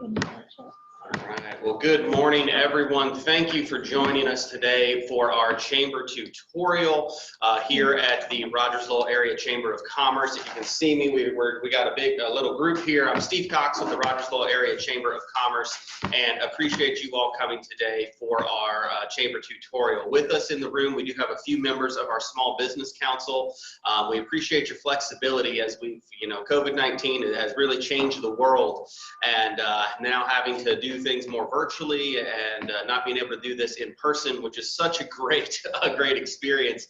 All right. Well, good morning, everyone. Thank you for joining us today for our chamber tutorial here at the Rogersville Area Chamber of Commerce. If you can see me, we got a little group here. I'm Steve Cox with the Rogersville Area Chamber of Commerce, and appreciate you all coming today for our chamber tutorial. With us in the room, we do have a few members of our Small Business Council. We appreciate your flexibility as we've, COVID-19 has really changed the world, and now having to do things more virtually and not being able to do this in person, which is such a great experience.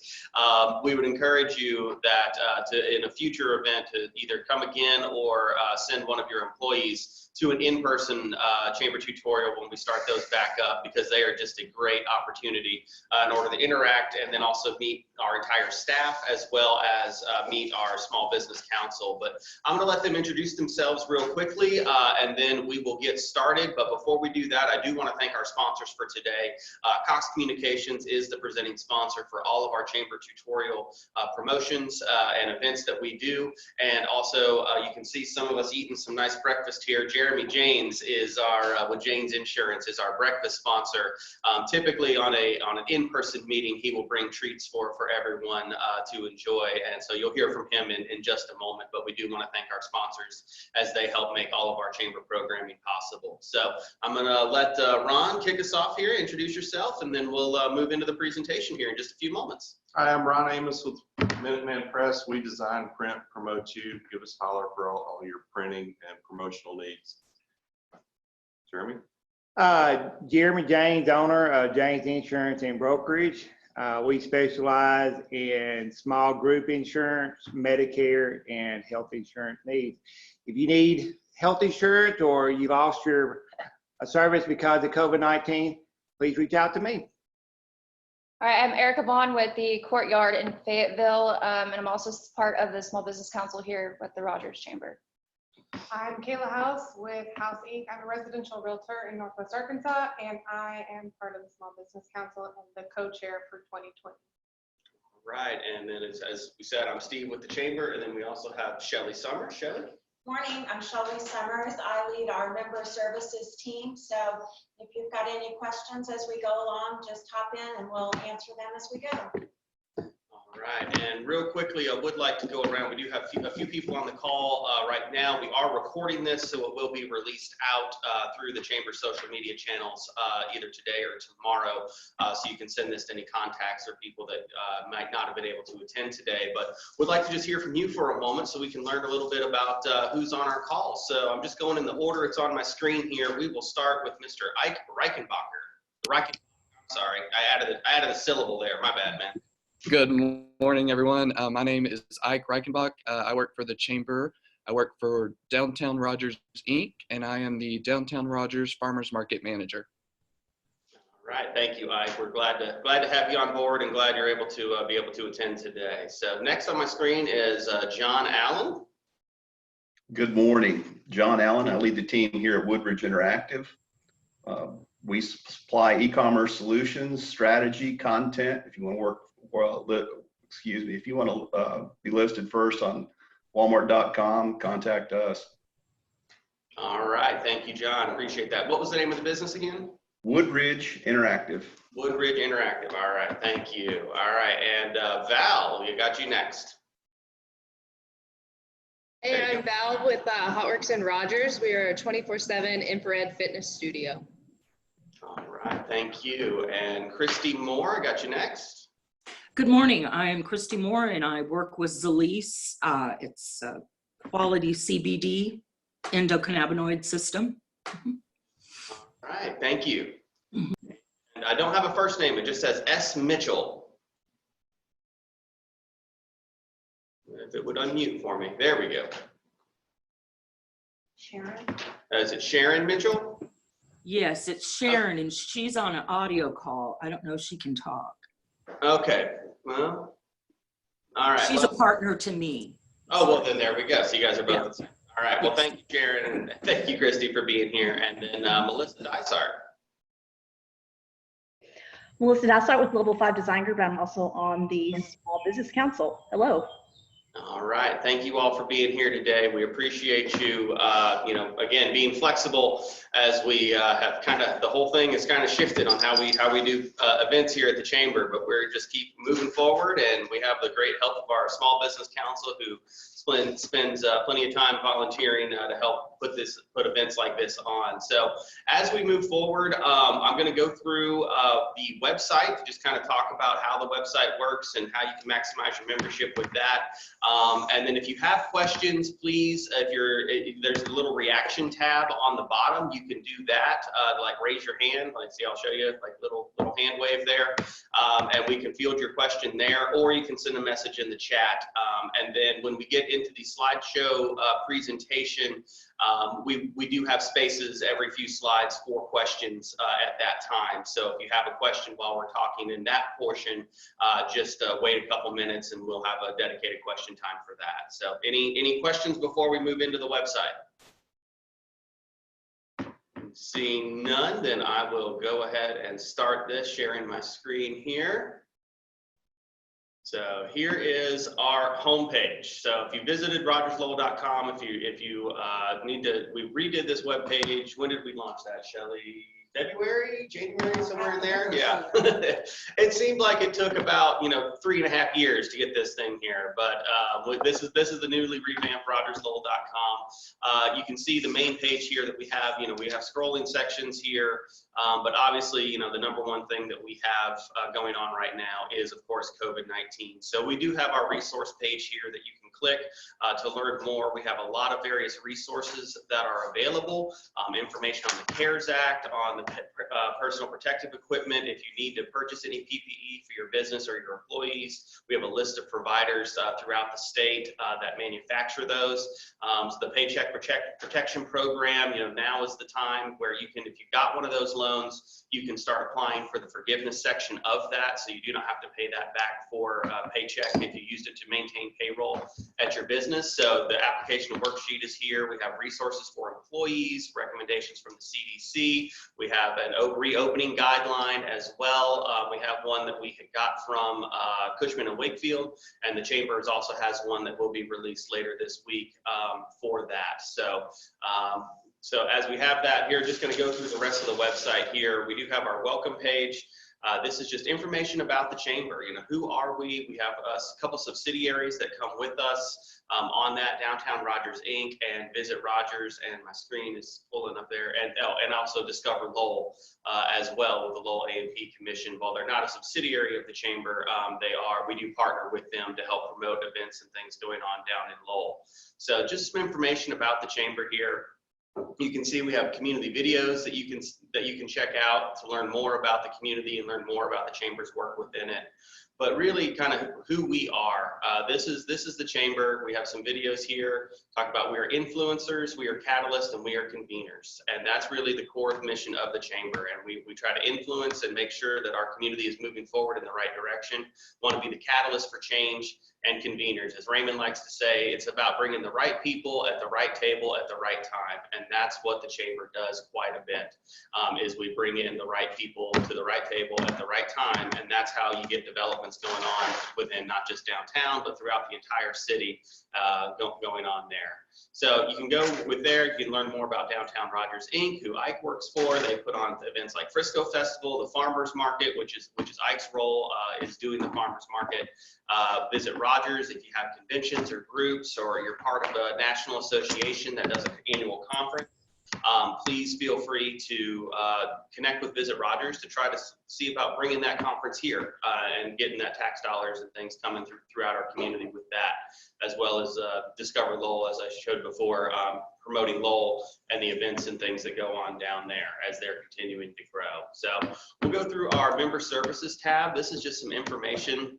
We would encourage you that in a future event to either come again or send one of your employees to an in-person chamber tutorial when we start those back up, because they are just a great opportunity in order to interact and then also meet our entire staff as well as meet our Small Business Council. But I'm going to let them introduce themselves real quickly and then we will get started. But before we do that, I do want to thank our sponsors for today. Cox Communications is the presenting sponsor for all of our chamber tutorial promotions and events that we do. And also you can see some of us eating some nice breakfast here. Jeremy Janes is our, with Janes Insurance, is our breakfast sponsor. Typically on an in-person meeting, he will bring treats for everyone to enjoy. And so you'll hear from him in just a moment, but we do want to thank our sponsors as they help make all of our chamber programming possible. So I'm going to let Ron kick us off here, introduce yourself, and then we'll move into the presentation here in just a few moments. Hi, I'm Ron Amos with Minuteman Press. We design, print, promote you. Give us a holler for all your printing and promotional needs. Jeremy? Jeremy Janes, owner of Janes Insurance and Brokerage. We specialize in small group insurance, Medicare, and health insurance needs. If you need health insurance or you lost your service because of COVID-19, please reach out to me. All right, I'm Erica Bond with the Courtyard in Fayetteville, and I'm also part of the Small Business Council here with the Rogers Chamber. I'm Kayla House with House Inc. I'm a residential realtor in Northwest Arkansas, and I am part of the Small Business Council and the co-chair for 2020. Right, and then as we said, I'm Steve with the Chamber, and then we also have Shelly Summers. Shelly? Morning, I'm Shelly Summers. I lead our member services team. So if you've got any questions as we go along, just hop in and we'll answer them as we go. All right, and real quickly, I would like to go around. We do have a few people on the call right now. We are recording this, so it will be released out through the Chamber social media channels either today or tomorrow. So you can send this to any contacts or people that might not have been able to attend today. But would like to just hear from you for a moment so we can learn a little bit about who's on our call. So I'm just going in the order it's on my screen here. We will start with Mr. Ike Reichenbacher. Sorry, I added a syllable there. My bad, man. Good morning, everyone. My name is Ike Reichenbach. I work for the Chamber. I work for Downtown Rogers, Inc., and I am the Downtown Rogers Farmers Market Manager. All right, thank you, Ike. We're glad to have you on board and glad you're able to be able to attend today. So next on my screen is John Allen. Good morning, John Allen. I lead the team here at Woodbridge Interactive. We supply e-commerce solutions, strategy, content. If you want to work if you want to be listed first on Walmart.com, contact us. All right, thank you, John. Appreciate that. What was the name of the business again? Woodbridge Interactive. Woodbridge Interactive. All right, thank you. All right, and Val, we got you next. Hey, I'm Val with Hotworks and Rogers. We are a 24/7 infrared fitness studio. All right, thank you. And Christy Moore, I got you next. Good morning. I am Christy Moore and I work with Zalise. It's a quality CBD endocannabinoid system. All right, thank you. And I don't have a first name. It just says S. Mitchell. If it would unmute for me. There we go. Sharon? Is it Sharon Mitchell? Yes, it's Sharon and she's on an audio call. I don't know if she can talk. Okay, well, all right. She's a partner to me. Oh, well, then there we go. So you guys are both the same. All right, well, thank you, Sharon, and thank you, Christy, for being here. And then Melissa Dysart. Melissa Dysart with Global 5 Design Group. I'm also on the Small Business Council. Hello. All right, thank you all for being here today. We appreciate you, again, being flexible as we have kind of, the whole thing is kind of shifted on how we do events here at the Chamber, but we're just keep moving forward, and we have the great help of our Small Business Council who spends plenty of time volunteering to help put events like this on. So as we move forward, I'm going to go through the website, just kind of talk about how the website works and how you can maximize your membership with that. And then if you have questions, please, there's a little reaction tab on the bottom. You can do that, like raise your hand. Let's see, I'll show you like little hand wave there, and we can field your question there, or you can send a message in the chat. And then when we get into the slideshow presentation, we do have spaces every few slides for questions at that time. So if you have a question while we're talking in that portion, just wait a couple minutes and we'll have a dedicated question time for that. So any questions before we move into the website? Seeing none, then I will go ahead and start this, sharing my screen here. So here is our homepage. So if you visited rogerslowell.com, if you need to, we redid this web page. When did we launch that, Shelley? February, January, somewhere in there? Yeah. It seemed like it took about 3.5 years to get this thing here, but this is the newly revamped rogerslowell.com. You can see the main page here that we have. We have scrolling sections here, but obviously, the number one thing that we have going on right now is, of course, COVID-19. So we do have our resource page here that you can click to learn more. We have a lot of various resources that are available, information on the CARES Act, on the personal protective equipment. If you need to purchase any PPE for your business or your employees, we have a list of providers throughout the state that manufacture those. So the Paycheck Protection Program, now is the time where you can, if you got one of those loans, you can start applying for the forgiveness section of that, so you do not have to pay that back for paycheck if you used it to maintain payroll at your business. So the application worksheet is here. We have resources for employees, recommendations from the CDC. We have an reopening guideline as well. We have one that we had got from Cushman & Wakefield, and the Chamber also has one that will be released later this week for that. So as we have that here, just going to go through the rest of the website here. We do have our welcome page. This is just information about the Chamber. Who are we? We have a couple subsidiaries that come with us on that, Downtown Rogers Inc. and Visit Rogers, and my screen is pulling up there, and also Discover Lowell as well with the Lowell A&P Commission. While they're not a subsidiary of the Chamber, we do partner with them to help promote events and things going on down in Lowell. So just some information about the Chamber here. You can see we have community videos that you can check out to learn more about the community and learn more about the Chamber's work within it. But really kind of who we are. This is the Chamber. We have some videos here, talk about we are influencers, we are catalysts, and we are conveners. And that's really the core mission of the Chamber. And we try to influence and make sure that our community is moving forward in the right direction. We want to be the catalyst for change and conveners. As Raymond likes to say, it's about bringing the right people at the right table at the right time. And that's what the Chamber does quite a bit, is we bring in the right people to the right table at the right time. And that's how you get developments going on within not just downtown, but throughout the entire city going on there. So you can go with there, you can learn more about Downtown Rogers Inc., who Ike works for. They put on events like Frisco Festival, the Farmers Market, which is Ike's role, is doing the Farmers Market. Visit Rogers if you have conventions or groups, or you're part of a national association that does an annual conference. Please feel free to connect with Visit Rogers to try to see about bringing that conference here and getting that tax dollars and things coming throughout our community with that, as well as Discover Lowell, as I showed before, promoting Lowell and the events and things that go on down there as they're continuing to grow. So we'll go through our member services tab. This is just some information.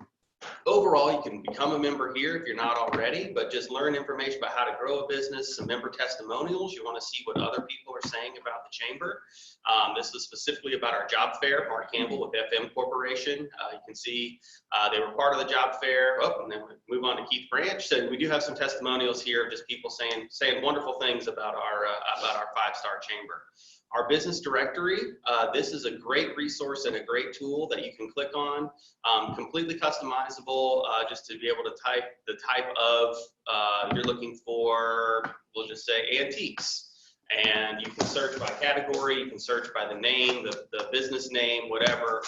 Overall, you can become a member here if you're not already, but just learn information about how to grow a business, some member testimonials. You want to see what other people we're saying about the chamber. This is specifically about our job fair. Mark Campbell with FM Corporation. You can see they were part of the job fair. Oh, and then we move on to Keith Branch. So we do have some testimonials here of just people saying wonderful things about our 5-star chamber. Our business directory, this is a great resource and a great tool that you can click on, completely customizable, just to be able to type the type of, you're looking for, we'll just say antiques. And you can search by category, you can search by the name, the business name, whatever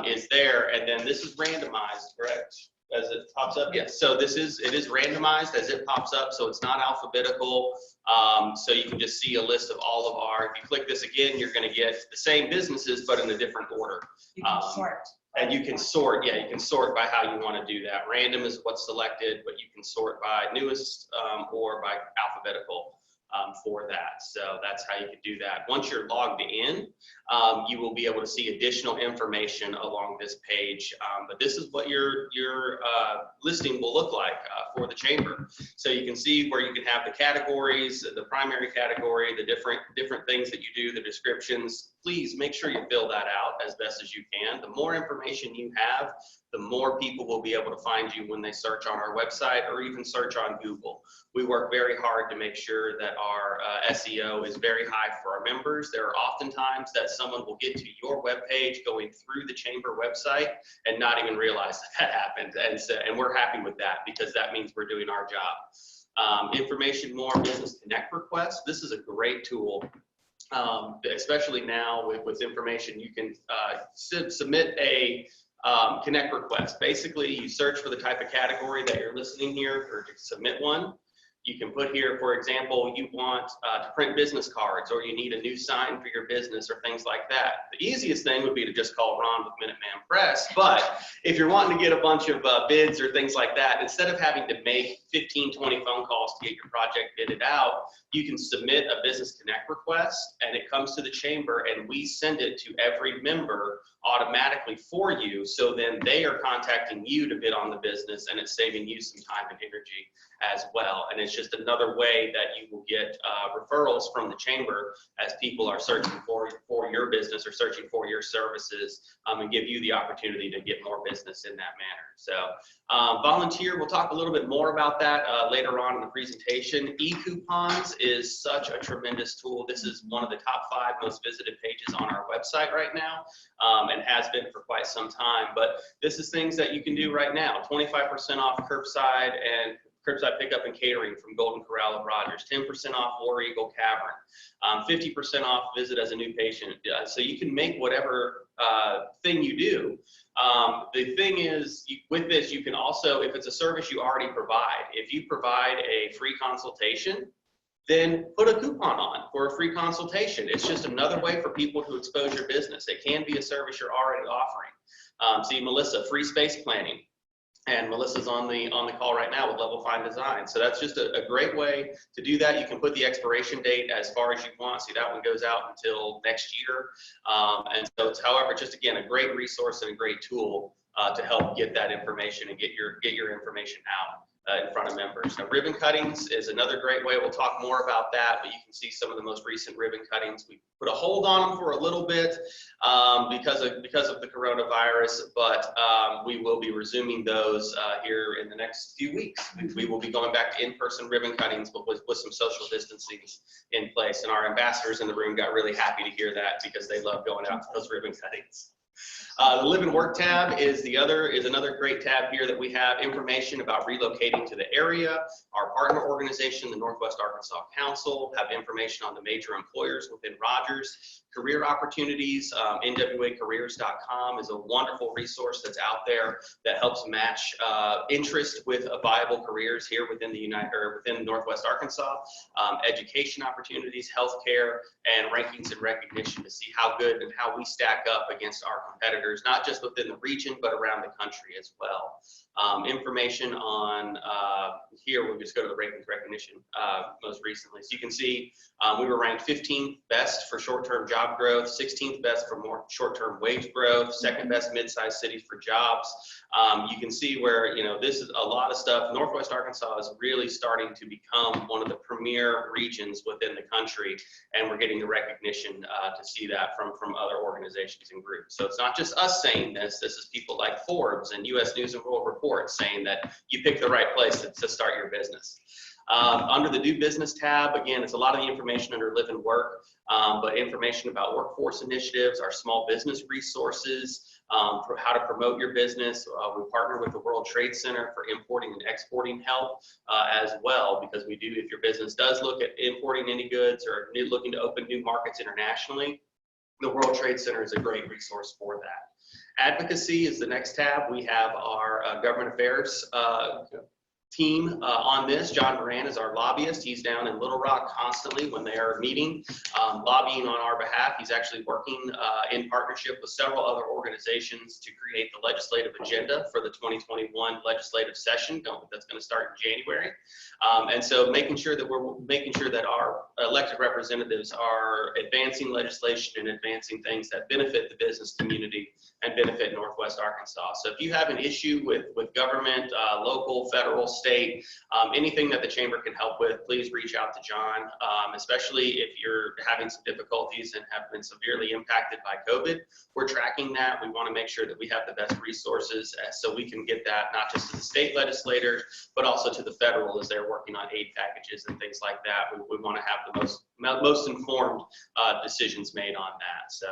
is there. And then this is randomized, correct? As it pops up, yes. So it is randomized as it pops up, so it's not alphabetical. So you can just see a list of all of our, if you click this again, you're gonna get the same businesses, but in a different order. You can sort. And you can sort, yeah, you can sort by how you wanna do that. Random is what's selected, but you can sort by newest or by alphabetical for that. So that's how you can do that. Once you're logged in, you will be able to see additional information along this page. But this is what your listing will look like for the chamber. So you can see where you can have the categories, the primary category, the different things that you do, the descriptions. Please make sure you fill that out as best as you can. The more information you have, the more people will be able to find you when they search on our website or even search on Google. We work very hard to make sure that our SEO is very high for our members. There are often times that someone will get to your webpage going through the chamber website and not even realize that happened. And we're happy with that because that means we're doing our job. Information more business connect requests. This is a great tool. Especially now with information, you can submit a connect request. Basically, you search for the type of category that you're listing here or to submit one. You can put here, for example, you want to print business cards or you need a new sign for your business or things like that. The easiest thing would be to just call Ron with Minuteman Press. But if you're wanting to get a bunch of bids or things like that, instead of having to make 15, 20 phone calls to get your project bidded out, you can submit a business connect request and it comes to the chamber and we send it to every member automatically for you. So then they are contacting you to bid on the business and it's saving you some time and energy as well. And it's just another way that you will get referrals from the chamber as people are searching for your business or searching for your services and give you the opportunity to get more business in that manner. So volunteer, we'll talk a little bit more about that later on in the presentation. E-coupons is such a tremendous tool. This is one of the top 5 most visited pages on our website right now and has been for quite some time. But this is things that you can do right now. 25% off curbside pickup and catering from Golden Corral of Rogers, 10% off War Eagle Cavern, 50% off visit as a new patient. So you can make whatever thing you do. The thing is, with this, you can also, if it's a service you already provide, if you provide a free consultation, then put a coupon on for a free consultation. It's just another way for people to expose your business. It can be a service you're already offering. See, Melissa, free space planning. And Melissa's on the call right now with Level 5 Design. So that's just a great way to do that. You can put the expiration date as far as you want. See, that one goes out until next year. And so it's, however, just again, a great resource and a great tool to help get that information and get your information out in front of members. Now, ribbon cuttings is another great way. We'll talk more about that, but you can see some of the most recent ribbon cuttings. We put a hold on them for a little bit because of the coronavirus, but we will be resuming those here in the next few weeks. We will be going back to in-person ribbon cuttings, but with some social distancing in place. And our ambassadors in the room got really happy to hear that because they love going out to those ribbon cuttings. The Live and Work tab is another great tab here that we have information about relocating to the area. Our partner organization, the Northwest Arkansas Council, have information on the major employers within Rogers. Career opportunities, nwacareers.com is a wonderful resource that's out there that helps match interest with viable careers here within within Northwest Arkansas. Education opportunities, healthcare, and rankings and recognition to see how good and how we stack up against our competitors, not just within the region, but around the country as well. Information on here, we'll just go to the rankings recognition most recently. So you can see we were ranked 15th best for short-term job job growth, 16th best for more short-term wage growth, second best mid-sized cities for jobs. You can see where, this is a lot of stuff. Northwest Arkansas is really starting to become one of the premier regions within the country, and we're getting the recognition to see that from other organizations and groups. So it's not just us saying this. This is people like Forbes and U.S. News and World Report saying that you picked the right place to start your business. Under the Do Business tab, again, it's a lot of the information under Live and Work, but information about workforce initiatives, our small business resources, for how to promote your business. We partner with the World Trade Center for importing and exporting help as well, because we do, if your business does look at importing any goods or looking to open new markets internationally, the World Trade Center is a great resource for that. Advocacy is the next tab. We have our government affairs team on this. John Moran is our lobbyist. He's down in Little Rock constantly when they are meeting, lobbying on our behalf. He's actually working in partnership with several other organizations to create the legislative agenda for the 2021 legislative session that's going to start in January. And so making sure that our elected representatives are advancing legislation and advancing things that benefit the business community and benefit Northwest Arkansas. So if you have an issue with government, local, federal, state, anything that the chamber can help with, please reach out to John, especially if you're having some difficulties and have been severely impacted by COVID. We're tracking that. We want to make sure that we have the best resources so we can get that not just to the state legislators, but also to the federal as they're working on aid packages and things like that. We want to have the most informed decisions made on that. So,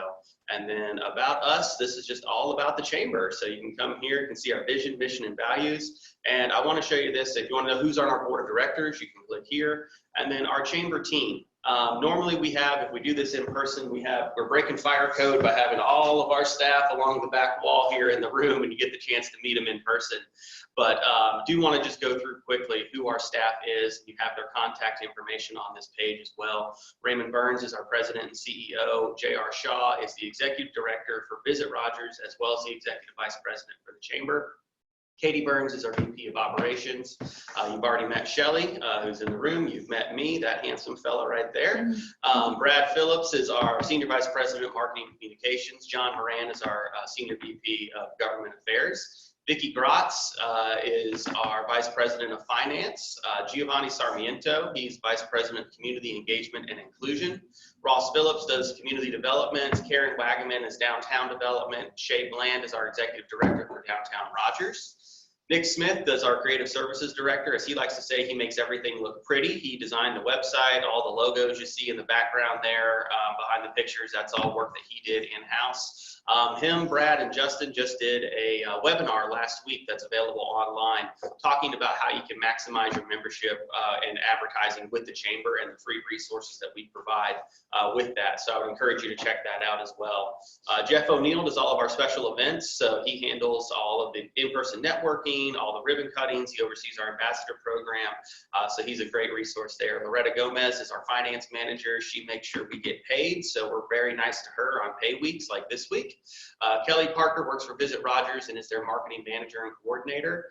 and then about us, this is just all about the chamber. So you can come here, you can see our vision, mission, and values. And I want to show you this. If you want to know who's on our board of directors, you can click here. And then our chamber team. Normally we have, if we do this in person, we're breaking fire code by having all of our staff along the back wall here in the room, and you get the chance to meet them in person. But do want to just go through quickly who our staff is. You have their contact information on this page as well. Raymond Burns is our president and CEO. J.R. Shaw is the executive director for Visit Rogers, as well as the executive vice president for the chamber. Katie Burns is our VP of Operations. You've already met Shelly, who's in the room. You've met me, that handsome fella right there. Brad Phillips is our Senior Vice President of Marketing and Communications. John Moran is our Senior VP of Government Affairs. Vicki Grotz is our Vice President of Finance. Giovanni Sarmiento, he's Vice President of Community Engagement and Inclusion. Ross Phillips does Community Development. Karen Wagaman is Downtown Development. Shay Bland is our Executive Director for Downtown Rogers. Nick Smith does our Creative Services Director. As he likes to say, he makes everything look pretty. He designed the website, all the logos you see in the background there behind the pictures, that's all work that he did in-house. Him, Brad, and Justin just did a webinar last week that's available online, talking about how you can maximize your membership and advertising with the chamber and the free resources that we provide with that. So I would encourage you to check that out as well. Jeff O'Neill does all of our special events. So he handles all of the in-person networking, all the ribbon cuttings. He oversees our ambassador program. So he's a great resource there. Loretta Gomez is our finance manager. She makes sure we get paid. So we're very nice to her on pay weeks like this week. Kelly Parker works for Visit Rogers and is their marketing manager and coordinator.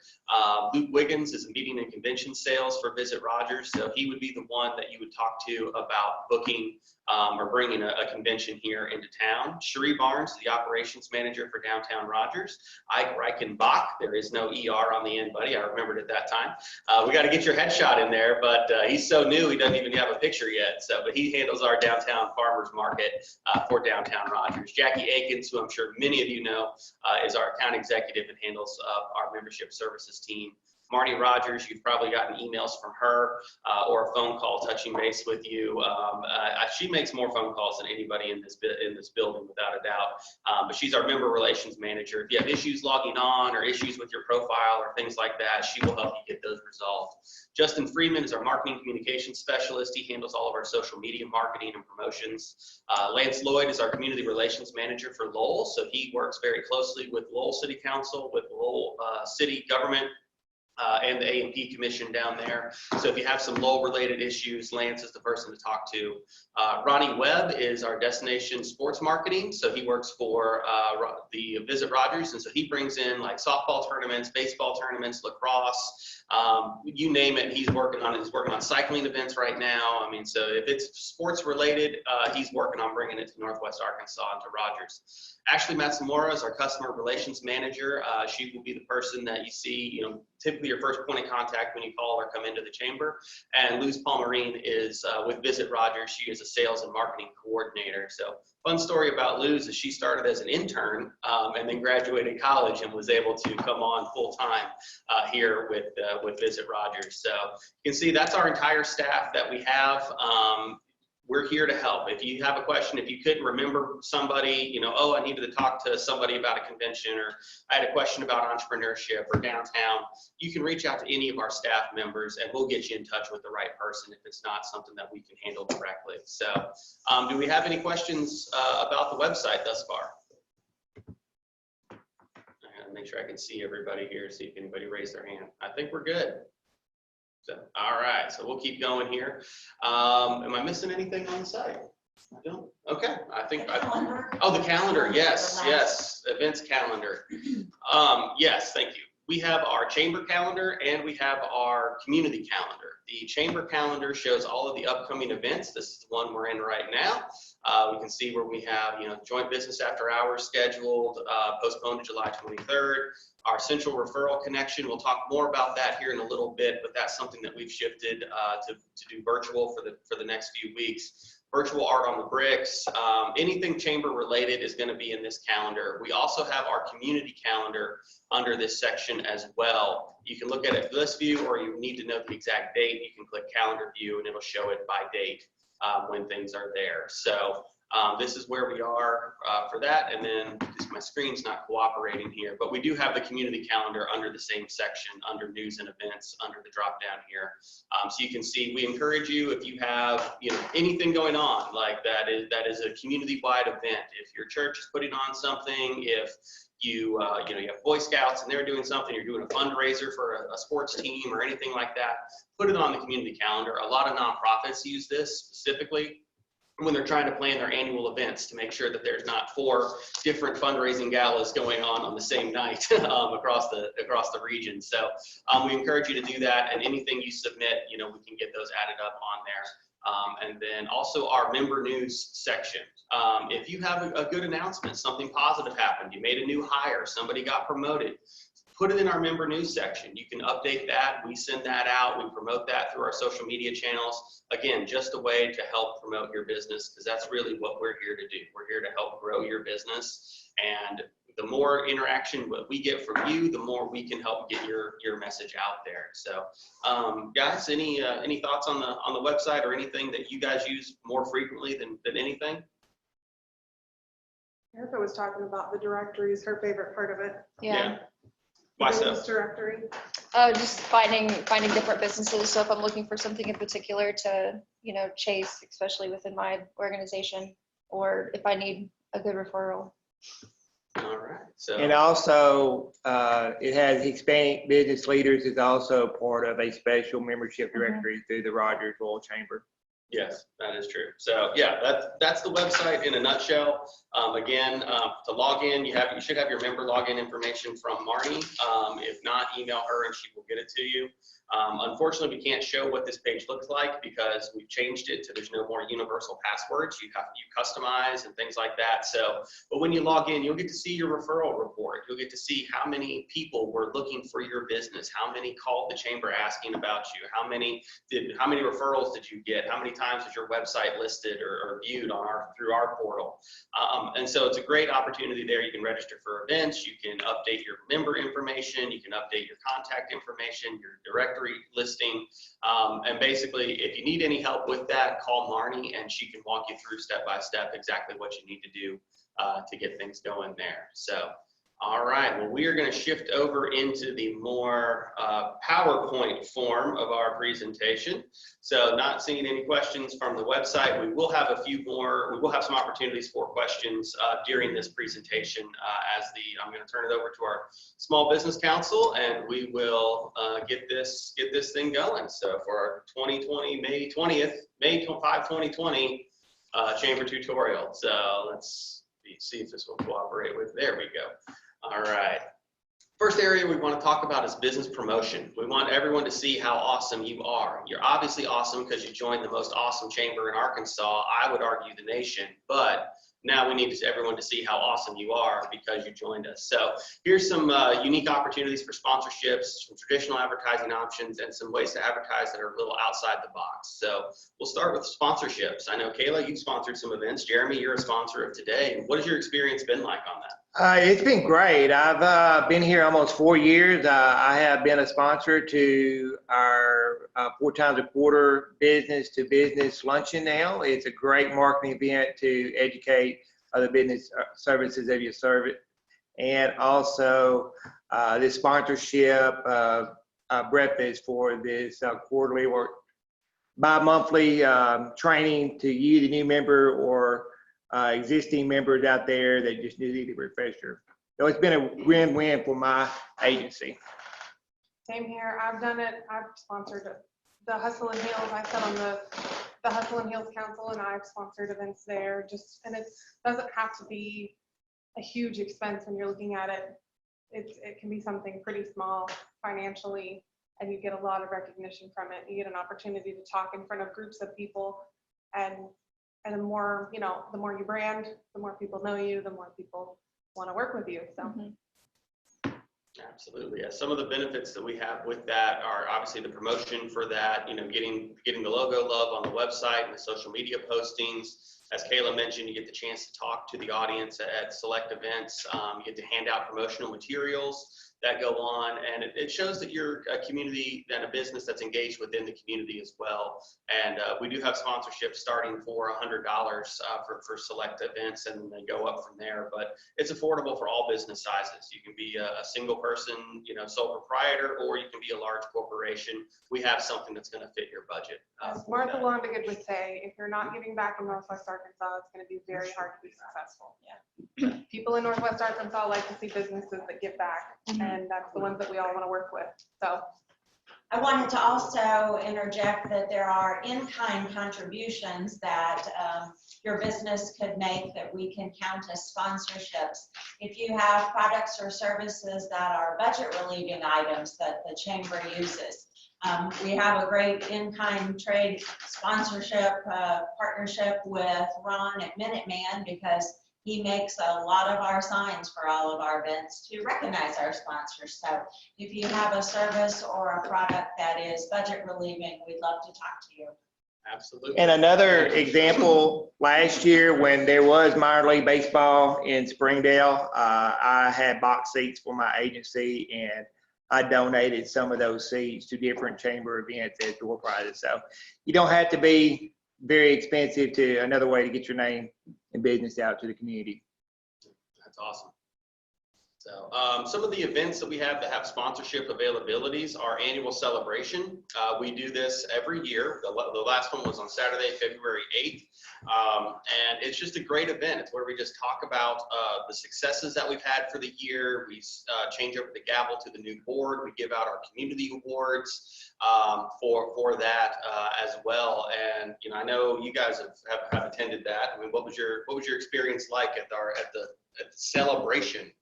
Luke Wiggins is a meeting and convention sales for Visit Rogers. So he would be the one that you would talk to about booking or bringing a convention here into town. Cherie Barnes, the operations manager for Downtown Rogers. Ike Reichenbach, there is no ER on the end, buddy. I remembered at that time. We got to get your headshot in there, but he's so new, he doesn't even have a picture yet. So, but he handles our downtown farmers market for Downtown Rogers. Jackie Akins, who I'm sure many of you know, is our account executive and handles our membership services team. Marty Rogers, you've probably gotten emails from her or a phone call touching base with you. She makes more phone calls than anybody in this building, without a doubt. But she's our member relations manager. If you have issues logging on or issues with your profile or things like that, she will help you get those resolved. Justin Freeman is our marketing communications specialist. He handles all of our social media marketing and promotions. Lance Lloyd is our community relations manager for Lowell. So he works very closely with Lowell City Council, with Lowell City Government, and the A&P Commission down there. So if you have some Lowell-related issues, Lance is the person to talk to. Ronnie Webb is our destination sports marketing. So he works for the Visit Rogers, and so he brings in like softball tournaments, baseball tournaments, lacrosse, You name it, he's working on it. He's working on cycling events right now. I mean, so if it's sports related, he's working on bringing it to Northwest Arkansas and to Rogers. Ashley Matsamora is our customer relations manager. She will be the person that you see, typically your first point of contact when you call or come into the chamber. And Luz Palmerine is with Visit Rogers. She is a sales and marketing coordinator. So fun story about Luz is she started as an intern and then graduated college and was able to come on full time here with Visit Rogers. So you can see that's our entire staff that we have. We're here to help. If you have a question, if you couldn't remember somebody, oh, I needed to talk to somebody about a convention, or I had a question about entrepreneurship or downtown, you can reach out to any of our staff members and we'll get you in touch with the right person if it's not something that we can handle directly. So do we have any questions about the website thus far? I gotta make sure I can see everybody here, see if anybody raised their hand. I think we're good. So, all right, so we'll keep going here. Am I missing anything on the site? I don't. Okay, I think. Oh, the calendar. Yes, yes, events calendar. Yes, thank you. We have our chamber calendar and we have our community calendar. The chamber calendar shows all of the upcoming events. This is the one we're in right now. We can see where we have, joint business after hours scheduled, postponed to July 23rd. Our central referral connection, we'll talk more about that here in a little bit, but that's something that we've shifted to do virtual for the next few weeks. Virtual art on the bricks, anything chamber related is going to be in this calendar. We also have our community calendar under this section as well. You can look at it list view, or you need to know the exact date. You can click calendar view and it'll show it by date when things are there. So this is where we are for that, and then my screen's not cooperating here, but we do have the community calendar under the same section, under news and events, under the drop down here. So you can see, we encourage you, if you have anything going on like that is a community-wide event. If your church is putting on something, if you have Boy Scouts and they're doing something, you're doing a fundraiser for a sports team or anything like that, put it on the community calendar. A lot of nonprofits use this specifically when they're trying to plan their annual events to make sure that there's not 4 different fundraising galas going on the same night across the region. So we encourage you to do that, and anything you submit, we can get those added up on there. And then also our member news section. If you have a good announcement, something positive happened, you made a new hire, somebody got promoted, put it in our member news section. You can update that. We send that out. We promote that through our social media channels. Again, just a way to help promote your business, because that's really what we're here to do. We're here to help grow your business. And the more interaction we get from you, the more we can help get your message out there. So guys, any thoughts on the website, or anything that you guys use more frequently than anything? Erica was talking about the directories, her favorite part of it. Yeah. Why The so? business directory. Just finding different businesses. So if I'm looking for something in particular to, chase, especially within my organization, or if I need a good referral. All right. So. And also, it has Hispanic business leaders is also part of a special membership directory through the Rogers Royal Chamber. Yes, that is true. So yeah, that's the website in a nutshell. Again, to log in, you should have your member login information from Marnie. If not, email her and she will get it to you. Unfortunately, we can't show what this page looks like because we've changed it to there's no more universal passwords. You customize and things like that. So, but when you log in, you'll get to see your referral report. You'll get to see how many people were looking for your business, how many called the chamber asking about you, how many referrals did you get, how many times was your website listed or viewed through our portal. And so it's a great opportunity there. You can register for events, you can update your member information, you can update your contact information, your directory listing. And basically, if you need any help with that, call Marnie and she can walk you through step by step exactly what you need to do to get things going there. So, all right, well, we are going to shift over into the more PowerPoint form of our presentation. So not seeing any questions from the website, we will have some opportunities for questions during this presentation I'm going to turn it over to our Small Business Council and we will get this thing going. So for our 2020, May 5, 2020 chamber tutorial. So let's see if this will cooperate with, there we go. All right. First area we want to talk about is business promotion. We want everyone to see how awesome you are. You're obviously awesome because you joined the most awesome chamber in Arkansas, I would argue the nation, but now we need everyone to see how awesome you are because you joined us. So here's some unique opportunities for sponsorships, some traditional advertising options, and some ways to advertise that are a little outside the box. So we'll start with sponsorships. I know, Kayla, you've sponsored some events. Jeremy, you're a sponsor of today. What has your experience been like on that? It's been great. I've been here almost 4 years. I have been a sponsor to our 4 times a quarter business to business luncheon now. It's a great marketing event to educate other business services of your service. And also this sponsorship breakfast for this quarterly or bi-monthly training to you, the new member, or existing members out there that just need a refresher. So it's been a win-win for my agency. Same here. I've done it. I've sponsored the Hustle and Heels. I sit on the Hustle and Heels Council, and I've sponsored events there. And it doesn't have to be a huge expense when you're looking at it. It can be something pretty small financially, and you get a lot of recognition from it. You get an opportunity to talk in front of groups of people, and the more, the more you brand, the more people know you, the more people want to work with you. So. Absolutely. Yeah. Some of the benefits that we have with that are obviously the promotion for that, getting the logo love on the website and the social media postings. As Kayla mentioned, you get the chance to talk to the audience at select events. You get to hand out promotional materials that go on, and it shows that you're a community and a business that's engaged within the community as well. And we do have sponsorships starting for $100 for select events, and they go up from there. But it's affordable for all business sizes. You can be a single person, sole proprietor, or you can be a large corporation. We have something that's going to fit your budget. As Martha Londigan would say, if you're not giving back in Northwest Arkansas, it's going to be very hard to be successful. Yeah. People in Northwest Arkansas like to see businesses that give back, and that's the ones that we all want to work with. So I wanted to also interject that there are in-kind contributions that your business could make that we can count as sponsorships. If you have products or services that are budget relieving items that the chamber uses, we have a great in-kind trade sponsorship partnership with Ron at Minuteman, because he makes a lot of our signs for all of our events to recognize our sponsors. So if you have a service or a product that is budget relieving, we'd love to talk to you. Absolutely. And another example, last year when there was minor league baseball in Springdale, I had box seats for my agency, and I donated some of those seats to different chamber events as door prizes. So you don't have to be very expensive to another way to get your name and business out to the community. That's awesome. So some of the events that we have that have sponsorship availabilities, our annual celebration. We do this every year. The last one was on Saturday, February 8th. And it's just a great event. It's where we just talk about the successes that we've had for the year. We change over the gavel to the new board. We give out our community awards for that as well. And I know you guys have attended that. I mean, what was your experience like at the celebration?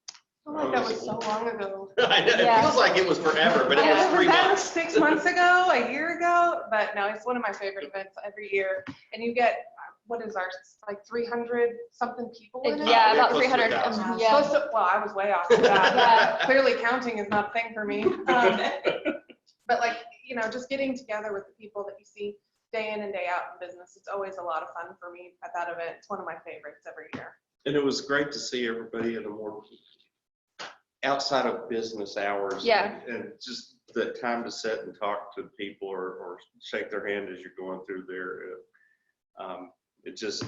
Oh, like that was so long ago. I know, it feels like it was forever, but it was 3 That was months. 6 months ago, a year ago, but no, it's one of my favorite events every year. And you get, what is ours, like 300 something people in it? Yeah, about close to 300. 1,000. Yeah. Well, I was way off of that. Yeah. Clearly counting is not a thing for me. But like, just getting together with the people that you see day in and day out in business, it's always a lot of fun for me at that event. It's one of my favorites every year. And it was great to see everybody in a more outside of business hours. Yeah. And just the time to sit and talk to people or shake their hand as you're going through there. It's just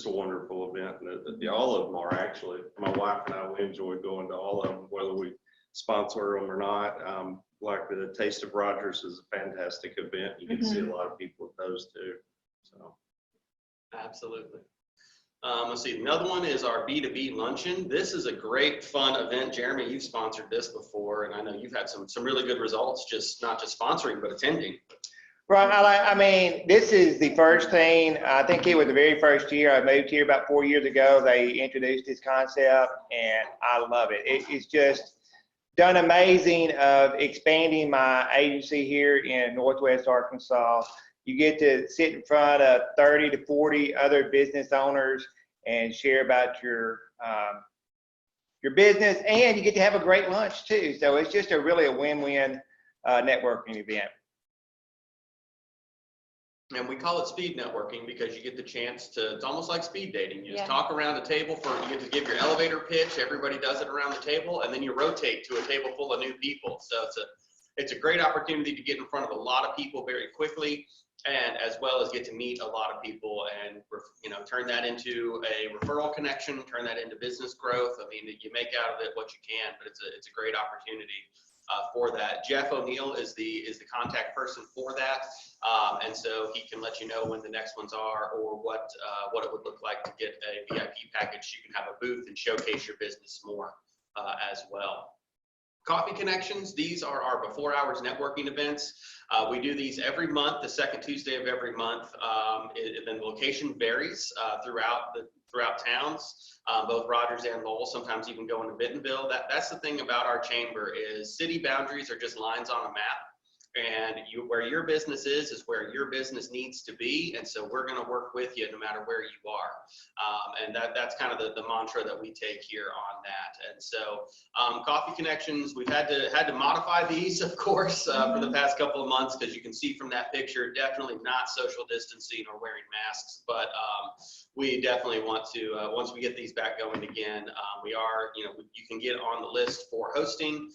a wonderful event. And all of them are actually. My wife and I, we enjoy going to all of them, whether we sponsor them or not. Like the Taste of Rogers is a fantastic event. You get to see a lot of people at those too. So. Absolutely. Let's see, another one is our B2B luncheon. This is a great fun event. Jeremy, you've sponsored this before, and I know you've had some really good results, not just sponsoring, but attending. Right, I mean, this is the first thing, I think it was the very first year I moved here about 4 years ago. They introduced this concept, and I love it. It's just done amazing of expanding my agency here in Northwest Arkansas. You get to sit in front of 30 to 40 other business owners and share about your business, and you get to have a great lunch too. So it's just really a win-win networking event. And we call it speed networking because you get the chance to, it's almost like speed dating. You just Yeah. talk around the table you get to give your elevator pitch, everybody does it around the table, and then you rotate to a table full of new people. So it's a great opportunity to get in front of a lot of people very quickly, and as well as get to meet a lot of people and, you know, turn that into a referral connection, turn that into business growth. I mean, you make out of it what you can, but it's a great opportunity for that. Jeff O'Neill is the contact person for that, and so he can let you know when the next ones are, or what it would look like to get a VIP package. You can have a booth and showcase your business more as well. Coffee Connections, these are our before hours networking events. We do these every month, the second Tuesday of every month. The location varies throughout towns, both Rogers and Lowell, sometimes even going to Bentonville. That's the thing about our chamber is city boundaries are just lines on a map. And where your business is where your business needs to be, and so we're going to work with you no matter where you are, and that's kind of the mantra that we take here on that. And so Coffee Connections, we've had to modify these, of course, for the past couple of months, because you can see from that picture, definitely not social distancing or wearing masks, but we definitely want to, once we get these back going again, we are, you know, you can get on the list for hosting.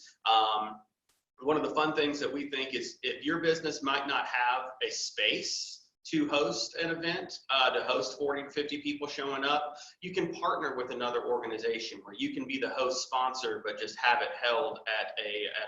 One of the fun things that we think is if your business might not have a space to host an event, to host 40 to 50 people showing up, you can partner with another organization where you can be the host sponsor, but just have it held at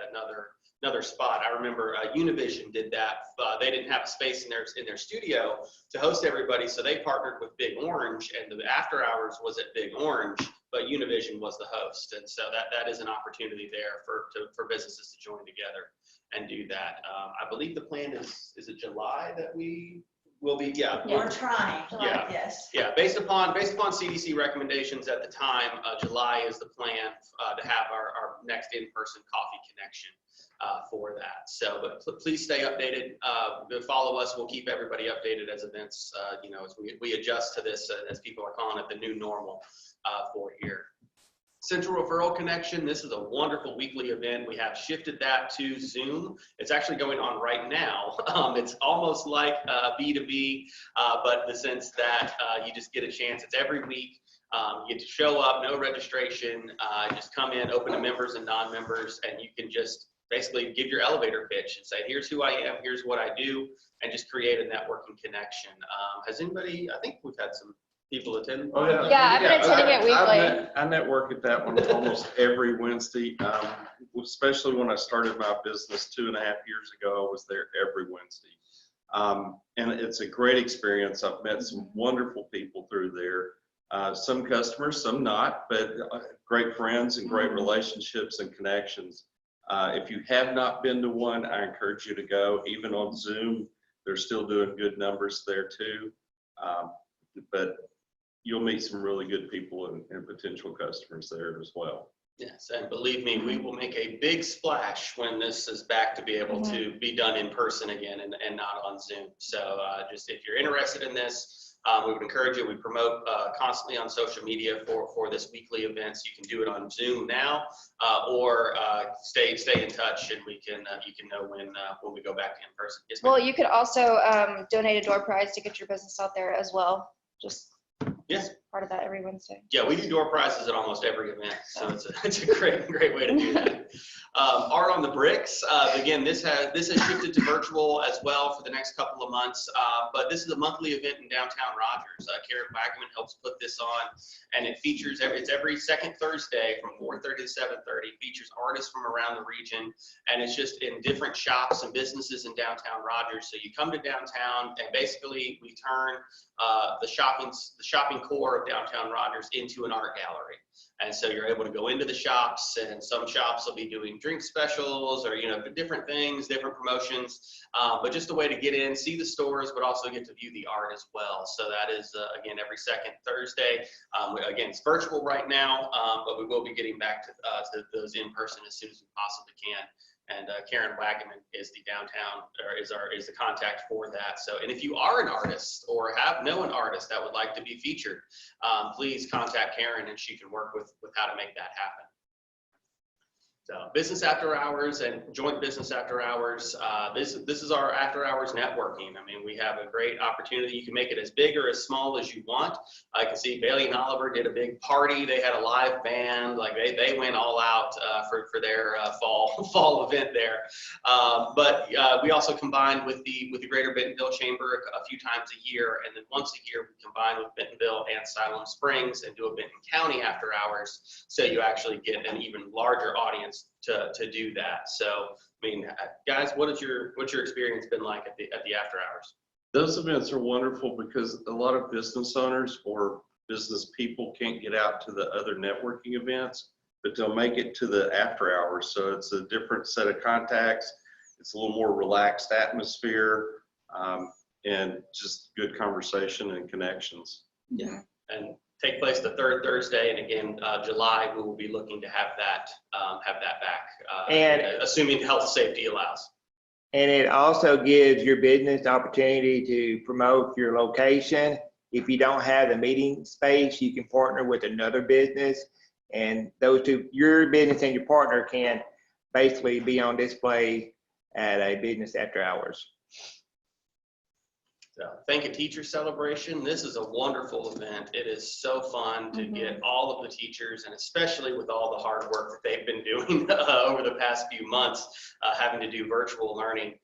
another spot. I remember Univision did that. They didn't have a space in their studio to host everybody, so they partnered with Big Orange, and the after hours was at Big Orange, but Univision was the host. And so that is an opportunity there for businesses to join together and do that. I believe the plan is it July that we will be? Yeah. We're trying. Yeah. Yes. Yeah, based upon CDC recommendations at the time, July is the plan to have our next in-person coffee connection for that. So, but please stay updated. Follow us. We'll keep everybody updated as events, you know, as we adjust to this, as people are calling it the new normal for here. Central Referral Connection, this is a wonderful weekly event. We have shifted that to Zoom. It's actually going on right now. It's almost like B2B, but in the sense that you just get a chance. It's every week. You get to show up, no registration, just come in, open to members and non-members, and you can just basically give your elevator pitch and say, here's who I am, here's what I do, and just create a networking connection. Has anybody, I think we've had some people attend. Oh, yeah. Yeah, I've been attending it weekly. I network at that one almost every Wednesday, especially when I started my business 2.5 years ago. I was there every Wednesday. And it's a great experience. I've met some wonderful people through there. Some customers, some not, but great friends and great relationships and connections. If you have not been to one, I encourage you to go. Even on Zoom, they're still doing good numbers there too. But you'll meet some really good people and potential customers there as well. Yes, and believe me, we will make a big splash when this is back to be able to be done in person again and not on Zoom. So just if you're interested in this, we would encourage you. We promote constantly on social media for this weekly events. You can do it on Zoom now, or stay in touch, and you can know when we go back to in person. Yes, ma'am? Well, you could also donate a door prize to get your business out there as well. Just yes, part of that every Wednesday. Yeah, we do door prizes at almost every event, so it's a great way to do that. Art on the Bricks. Again, this has shifted to virtual as well for the next couple of months, but this is a monthly event in downtown Rogers. Karen Wagman helps put this on, and it features it's every second Thursday from 4:30 to 7:30. Features artists from around the region, and it's just in different shops and businesses in downtown Rogers. So you come to downtown, and basically we turn the shopping one core of downtown Rogers into an art gallery. And so you're able to go into the shops, and some shops will be doing drink specials or, different things, different promotions, but just a way to get in, see the stores, but also get to view the art as well. So that is, again, every second Thursday. Again, it's virtual right now, but we will be getting back to those in person as soon as we possibly can. And Karen Wagaman is the is the contact for that. So, and if you are an artist or know an artist that would like to be featured, please contact Karen, and she can work with how to make that happen. So, business after hours and joint business after hours. This is our after hours networking. I mean, we have a great opportunity. You can make it as big or as small as you want. I can see Bailey and Oliver did a big party. They had a live band. Like they went all out for their fall event there. But we also combined with the Greater Bentonville Chamber a few times a year, and then once a year we combine with Bentonville and Siloam Springs and do a Benton County after hours. So you actually get an even larger audience to do that. So, I mean, guys, what's your experience been like at the after hours? Those events are wonderful because a lot of business owners or business people can't get out to the other networking events, but they'll make it to the after hours. So it's a different set of contacts. It's a little more relaxed atmosphere, and just good conversation and connections. Yeah, and take place the third Thursday, and again, July, we will be looking to have that back, And- assuming health safety allows. And it also gives your business the opportunity to promote your location. If you don't have the meeting space, you can partner with another business, and those two, your business and your partner, can basically be on display at a business after hours. So, Thank a Teacher Celebration. This is a wonderful event. It is so fun to get all of the teachers, and especially with all the hard work that they've been doing over the past few months, having to do virtual learning.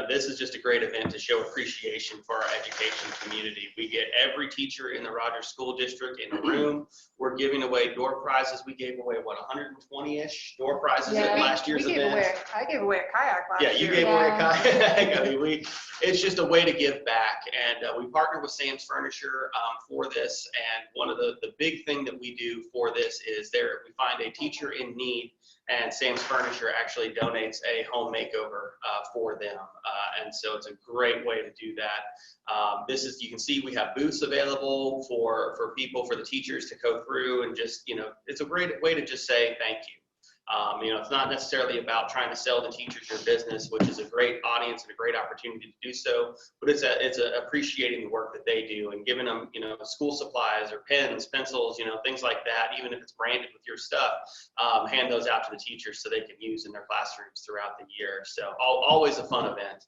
This is just a great event to show appreciation for our education community. We get every teacher in the Rogers School District in a room. We're giving away door prizes. We gave away, 120-ish door prizes at last year's event? I gave away a kayak last year. Yeah, you gave away a kayak. I mean, it's just a way to give back, and we partner with Sam's Furniture for this. And one of the big thing that we do for this is we find a teacher in need, and Sam's Furniture actually donates a home makeover for them. And so it's a great way to do that. You can see we have booths available for the teachers to go through, and just, it's a great way to just say thank you. It's not necessarily about trying to sell the teachers your business, which is a great audience and a great opportunity to do so, but it's appreciating the work that they do and giving them, school supplies or pens, pencils, things like that. Even if it's branded with your stuff, hand those out to the teachers so they can use in their classrooms throughout the year. So always a fun event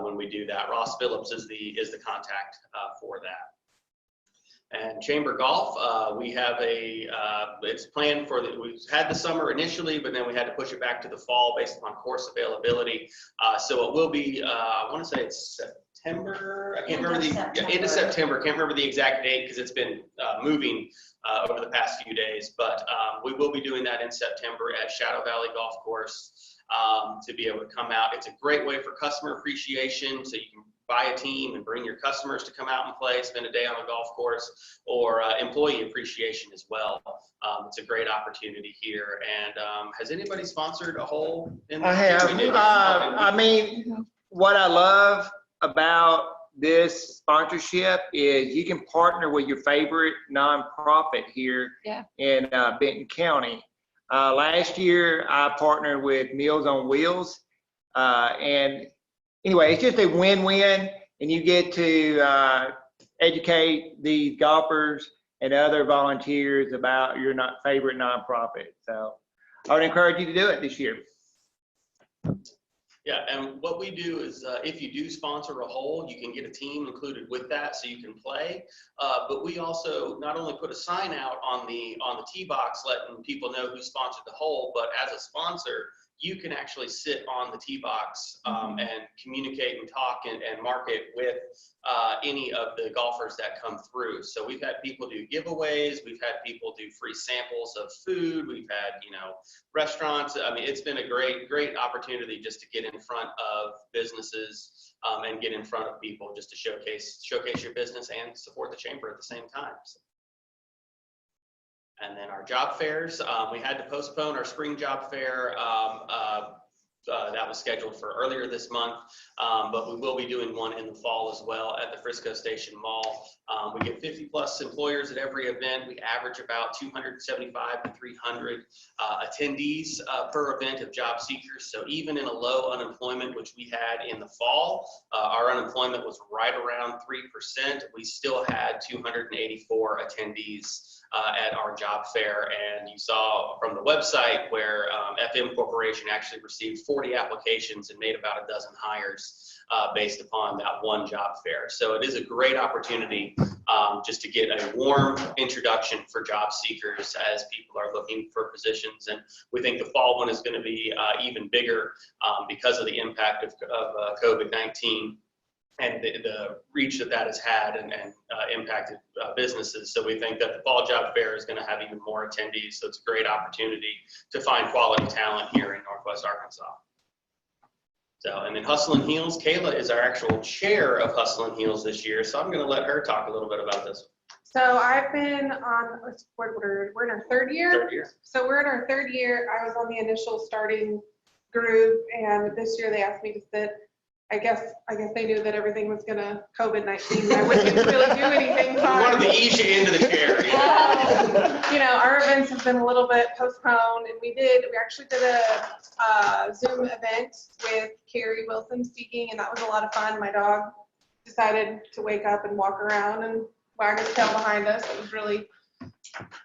when we do that. Ross Phillips is the contact for that. And Chamber Golf, we have it's planned we had the summer initially, but then we had to push it back to the fall based upon course availability. So it will be, I want to say it's September. I can't remember end of September. Can't remember the exact date because it's been moving over the past few days. But we will be doing that in September at Shadow Valley Golf Course to be able to come out. It's a great way for customer appreciation, so you can buy a team and bring your customers to come out and play, spend a day on a golf course, or employee appreciation as well. It's a great opportunity here. And has anybody sponsored a hole? I have. I mean, what I love about this sponsorship is you can partner with your favorite nonprofit here in Benton County. Last year, I partnered with Meals on Wheels, and anyway, it's just a win-win, and you get to educate the golfers and other volunteers about your favorite nonprofit. So I would encourage you to do it this year. Yeah, and what we do is if you do sponsor a hole, you can get a team included with that so you can play. But we also not only put a sign out on the tee box letting people know who sponsored the hole, but as a sponsor, you can actually sit on the tee box and communicate and talk and market with any of the golfers that come through. So we've had people do giveaways, we've had people do free samples of food, we've had, you know, restaurants. I mean, it's been a great opportunity just to get in front of businesses and get in front of people just to showcase your business and support the chamber at the same time. So. And then our job fairs, we had to postpone our spring job fair. That was scheduled for earlier this month, but we will be doing one in the fall as well at the Frisco Station Mall. We get 50 plus employers at every event. We average about 275 to 300 attendees per event of job seekers. So even in a low unemployment, which we had in the fall, our unemployment was right around 3%. We still had 284 attendees at our job fair. And you saw from the website where FM Corporation actually received 40 applications and made about a dozen hires based upon that one job fair. So it is a great opportunity just to get a warm introduction for job seekers as people are looking for positions. And we think the fall one is going to be even bigger because of the impact of COVID-19 and the reach that has had and impacted businesses. So we think that the fall job fair is going to have even more attendees. So it's a great opportunity to find quality talent here in Northwest Arkansas. So, and then Hustle and Heels, Kayla is our actual chair of Hustle and Heels this year. So I'm going to let her talk a little bit about this. So I've been on, we're in our third year. Third year. So we're in our third year. I was on the initial starting group, and this year they asked me to sit. I guess they knew that everything was gonna COVID-19. I wouldn't really do anything. We wanted to ease you into the chair. You know, our events have been a little bit postponed, and we actually did a Zoom event with Carrie Wilson speaking, and that was a lot of fun. My dog decided to wake up and walk around and wag his tail behind us. It was really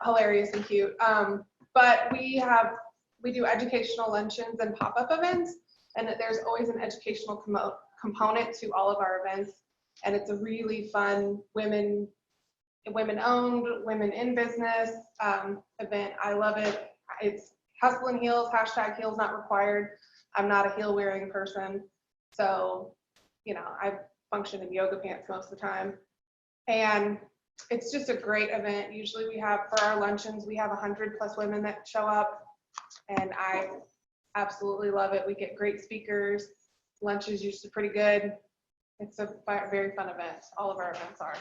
hilarious and cute. But we do educational luncheons and pop-up events. And that there's always an educational component to all of our events. And it's a really fun women-owned, women in business event. I love it. It's Hustle and Heels, hashtag heels not required. I'm not a heel wearing person. So, you know, I function in yoga pants most of the time. And it's just a great event. Usually we have, for our luncheons, we have 100 plus women that show up. And I absolutely love it. We get great speakers. Lunch is usually pretty good. It's a very fun event. All of our events are.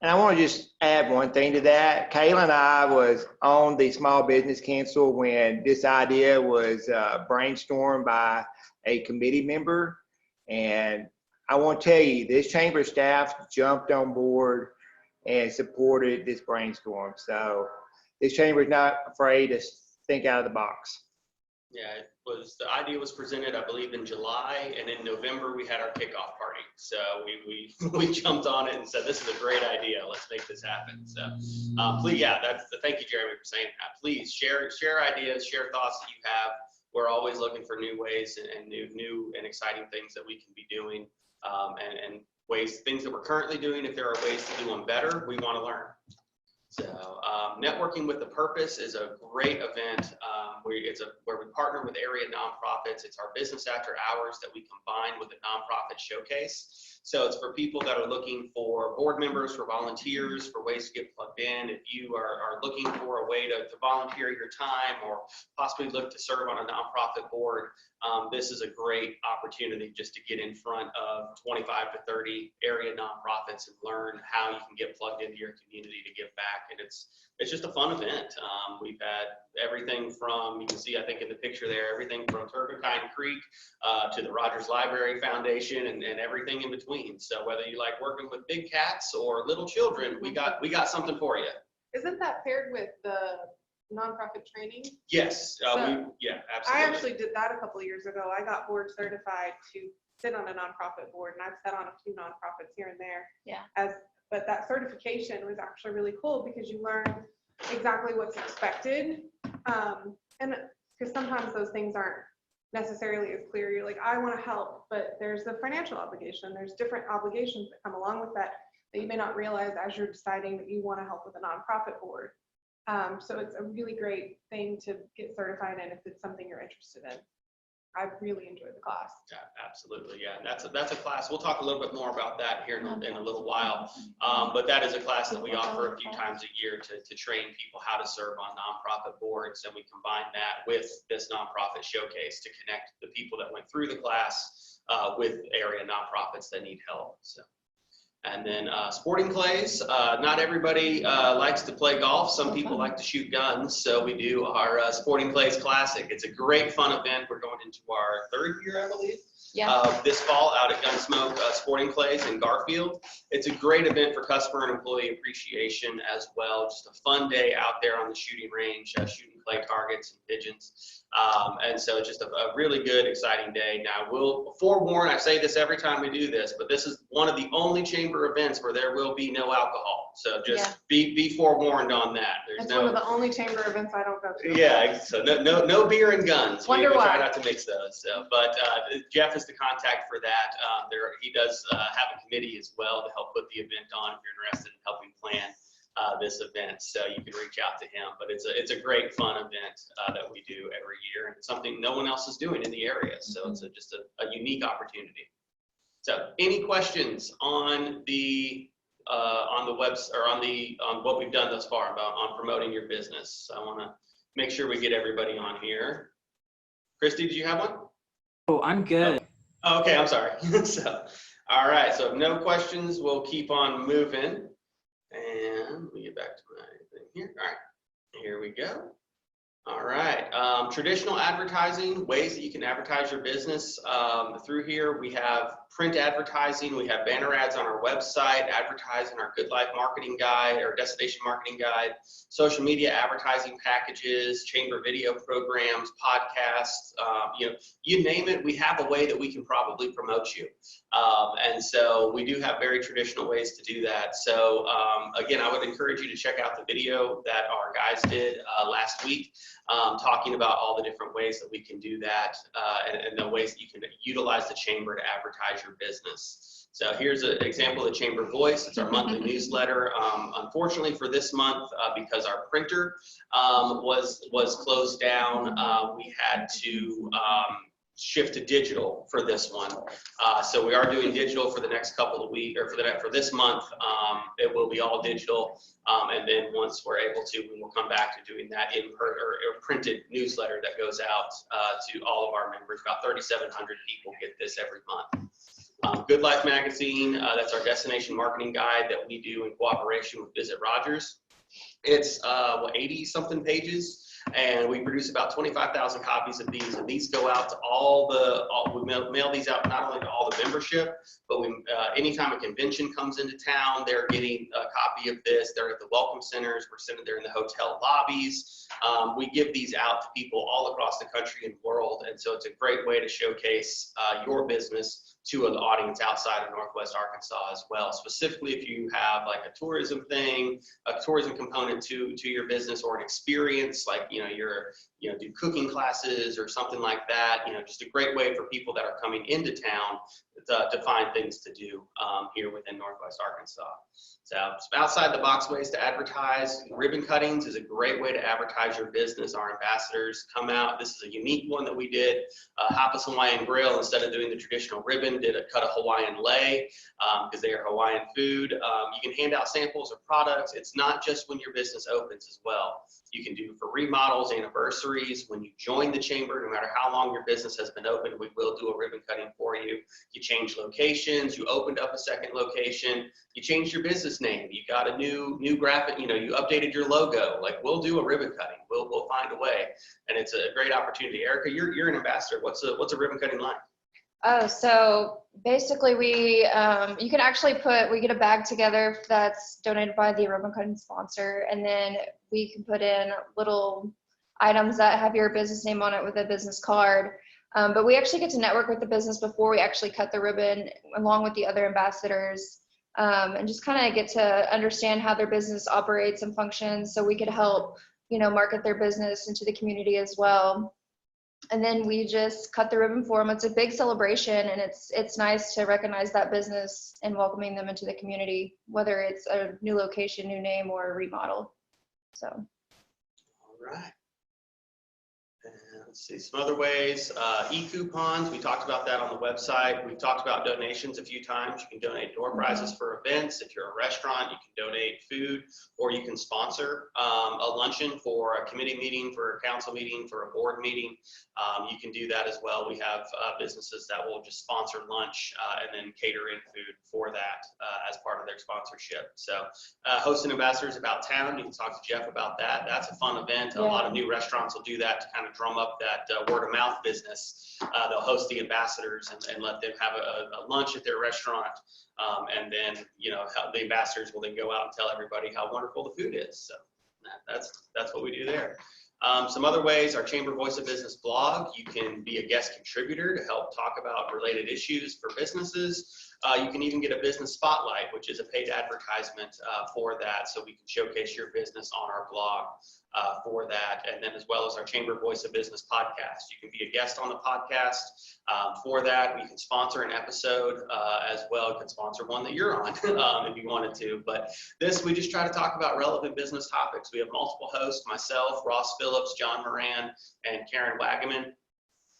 And I want to just add one thing to that. Kayla and I was on the Small Business Council when this idea was brainstormed by a committee member. And I want to tell you, this chamber staff jumped on board and supported this brainstorm. So this chamber is not afraid to think out of the box. Yeah, the idea was presented, I believe, in July, and in November we had our kickoff party. So we jumped on it and said, this is a great idea. Let's make this happen. So please, yeah, thank you, Jeremy, for saying that. Please share ideas, share thoughts that you have. We're always looking for new ways and new and exciting things that we can be doing, and things that we're currently doing. If there are ways to do them better, we want to learn. So Networking with a Purpose is a great event. Where we partner with area nonprofits. It's our business after hours that we combine with a nonprofit showcase. So it's for people that are looking for board members, for volunteers, for ways to get plugged in. If you are looking for a way to volunteer your time or possibly look to serve on a nonprofit board, this is a great opportunity just to get in front of 25 to 30 area nonprofits and learn how you can get plugged into your community to give back. And it's just a fun event. We've had everything from, you can see, I think in the picture there, everything from Turpentine Creek to the Rogers Library Foundation and everything in between. So whether you like working with big cats or little children, we got something for you. Isn't that paired with the nonprofit training? Yes, yeah, absolutely. I actually did that a couple of years ago. I got board certified to sit on a nonprofit board, and I've sat on a few nonprofits here and there. Yeah. But that certification was actually really cool because you learn exactly what's expected. And because sometimes those things aren't necessarily as clear. You're like, I want to help, but there's the financial obligation. There's different obligations that come along with that you may not realize as you're deciding that you want to help with a nonprofit board. So it's a really great thing to get certified in if it's something you're interested in. I really enjoyed the class. Yeah, absolutely. Yeah, that's a class. We'll talk a little bit more about that here in a little while. But that is a class that we offer a few times a year to train people how to serve on nonprofit boards. And we combine that with this nonprofit showcase to connect the people that went through the class with area nonprofits that need help. So. And then sporting clays. Not everybody likes to play golf. Some people like to shoot guns. So we do our Sporting Clays Classic. It's a great fun event. We're going into our 3rd year, I believe. Yeah. This fall out at Gunsmoke Sporting Clays in Garfield. It's a great event for customer and employee appreciation as well. Just a fun day out there on the shooting range, shooting clay targets and pigeons. And so just a really good, exciting day. Now, we'll forewarn, I say this every time we do this, but this is one of the only chamber events where there will be no alcohol. So just be forewarned on that. It's one of the only chamber events I don't go to. Yeah, so no beer and guns. Wonder we why. try not to mix those. So, but Jeff is the contact for that. He does have a committee as well to help put the event on if you're interested in helping plan this event. So you can reach out to him. But it's a great fun event that we do every year, and it's something no one else is doing in the area. So it's just a unique opportunity. So any questions on the webs or on what we've done thus far on promoting your business? I want to make sure we get everybody on here. Christy, did you have one? Oh, I'm good. Oh, okay, I'm sorry. So, all right. So if no questions, we'll keep on moving. And let me get back to my thing here. All right, here we go. All right, traditional advertising, ways that you can advertise your business through here. We have print advertising, we have banner ads on our website, advertising our Good Life marketing guide or destination marketing guide, social media advertising packages, chamber video programs, podcasts, you name it, we have a way that we can probably promote you. And so we do have very traditional ways to do that. So again, I would encourage you to check out the video that our guys did last week, talking about all the different ways that we can do that and the ways that you can utilize the chamber to advertise your business. So here's an example of Chamber Voice. It's our monthly newsletter. Unfortunately for this month, because our printer was closed down, we had to shift to digital for this one. So we are doing digital for the next couple of weeks, or for this month. It will be all digital. And then once we're able to, we will come back to doing that or printed newsletter that goes out to all of our members. About 3,700 people get this every month. Good Life Magazine, that's our destination marketing guide that we do in cooperation with Visit Rogers. It's 80 something pages. And we produce about 25,000 copies of these, and these go out to we mail these out not only to all the membership, but anytime a convention comes into town, they're getting a copy of this. They're at the welcome centers. We're sending there in the hotel lobbies. We give these out to people all across the country and world, and so it's a great way to showcase your business to an audience outside of Northwest Arkansas as well. Specifically, if you have like a tourism thing, a tourism component to your business, or an experience like do cooking classes or something like that. Just a great way for people that are coming into town to find things to do here within Northwest Arkansas. So outside the box ways to advertise. Ribbon cuttings is a great way to advertise your business. Our ambassadors come out. This is a unique one that we did. Hapa's Hawaiian Grill, instead of doing the traditional ribbon, cut a Hawaiian lei because they are Hawaiian food. You can hand out samples of products. It's not just when your business opens as well. You can do for remodels, anniversaries, when you join the chamber, no matter how long your business has been open, we will do a ribbon cutting for you. You change locations, you opened up a second location, you changed your business name, you got a new graphic, you updated your logo, like we'll do a ribbon cutting. We'll find a way, and it's a great opportunity. Erica, you're an ambassador. What's a ribbon cutting like? Oh, so basically you can actually we get a bag together that's donated by the ribbon cutting sponsor, and then we can put in little items that have your business name on it with a business card. But we actually get to network with the business before we actually cut the ribbon, along with the other ambassadors, and just kind of get to understand how their business operates and functions, so we could help, market their business into the community as well. And then we just cut the ribbon for them. It's a big celebration, and it's nice to recognize that business and welcoming them into the community, whether it's a new location, new name, or a remodel. So. All right. And let's see, some other ways, e-coupons, we talked about that on the website. We've talked about donations a few times. You can donate door prizes for events. If you're a restaurant, you can donate food, or you can sponsor a luncheon for a committee meeting, for a council meeting, for a board meeting. You can do that as well. We have businesses that will just sponsor lunch and then cater in food for that as part of their sponsorship. So hosting ambassadors about town, you can talk to Jeff about that. That's a fun event. A lot of new restaurants will do that to kind of drum up that word of mouth business. They'll host the ambassadors and let them have a lunch at their restaurant. And then, you know, the ambassadors will then go out and tell everybody how wonderful the food is. So that's what we do there. Some other ways, our Chamber Voice of Business blog, you can be a guest contributor to help talk about related issues for businesses. You can even get a business spotlight, which is a paid advertisement for that, so we can showcase your business on our blog for that. And then as well as our Chamber Voice of Business podcast. You can be a guest on the podcast for that. We can sponsor an episode as well. You can sponsor one that you're on if you wanted to. But this, we just try to talk about relevant business topics. We have multiple hosts, myself, Ross Phillips, John Moran, and Karen Wagaman.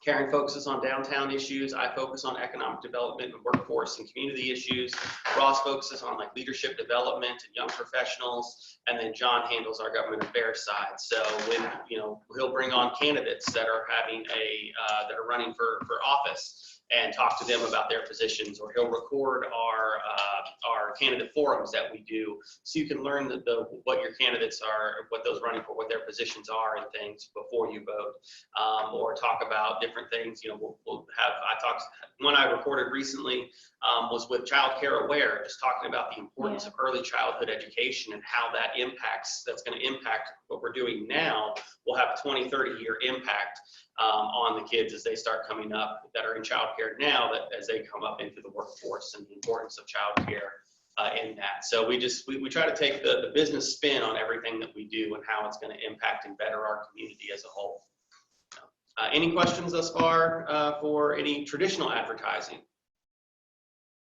Karen focuses on downtown issues. I focus on economic development and workforce and community issues. Ross focuses on like leadership development and young professionals. And then John handles our government affairs side. So when, you know, he'll bring on candidates that are having that are running for office and talk to them about their positions, or he'll record our candidate forums that we do, so you can learn what your candidates are, what those running for, what their positions are and things before you vote, or talk about different things. You know, one I recorded recently was with Child Care Aware, just talking about the importance of early childhood education and how that's going to impact what we're doing now. Will have a 20-30 year impact on the kids as they start coming up that are in childcare now, that as they come up into the workforce, and the importance of childcare in that. So we try to take the business spin on everything that we do and how it's going to impact and better our community as a whole. Any questions thus far for any traditional advertising?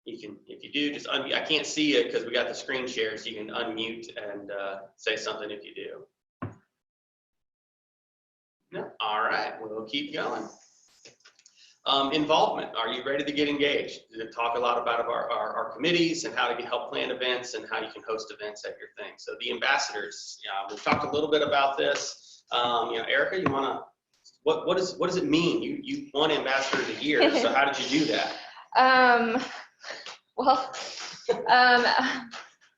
You can, if you do, just unmute. I can't see it because we got the screen share, so you can unmute and say something if you do. No? All right, we'll keep going. Involvement. Are you ready to get engaged? To talk a lot about our committees and how to help plan events and how you can host events at your thing. So the ambassadors, we've talked a little bit about this. You know, Erica, you want to, what does it mean? You won Ambassador of the Year, so how did you do that?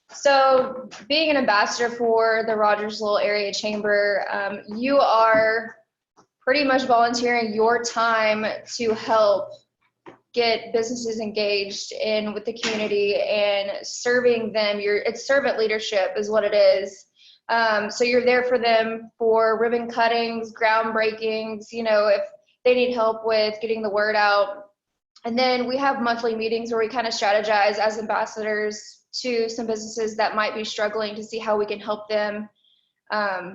So being an ambassador for the Rogersville Area Chamber, you are pretty much volunteering your time to help get businesses engaged with the community and serving them. It's servant leadership is what it is. So you're there for them for ribbon cuttings, groundbreakings, you know, if they need help with getting the word out. And then we have monthly meetings where we kind of strategize as ambassadors to some businesses that might be struggling to see how we can help them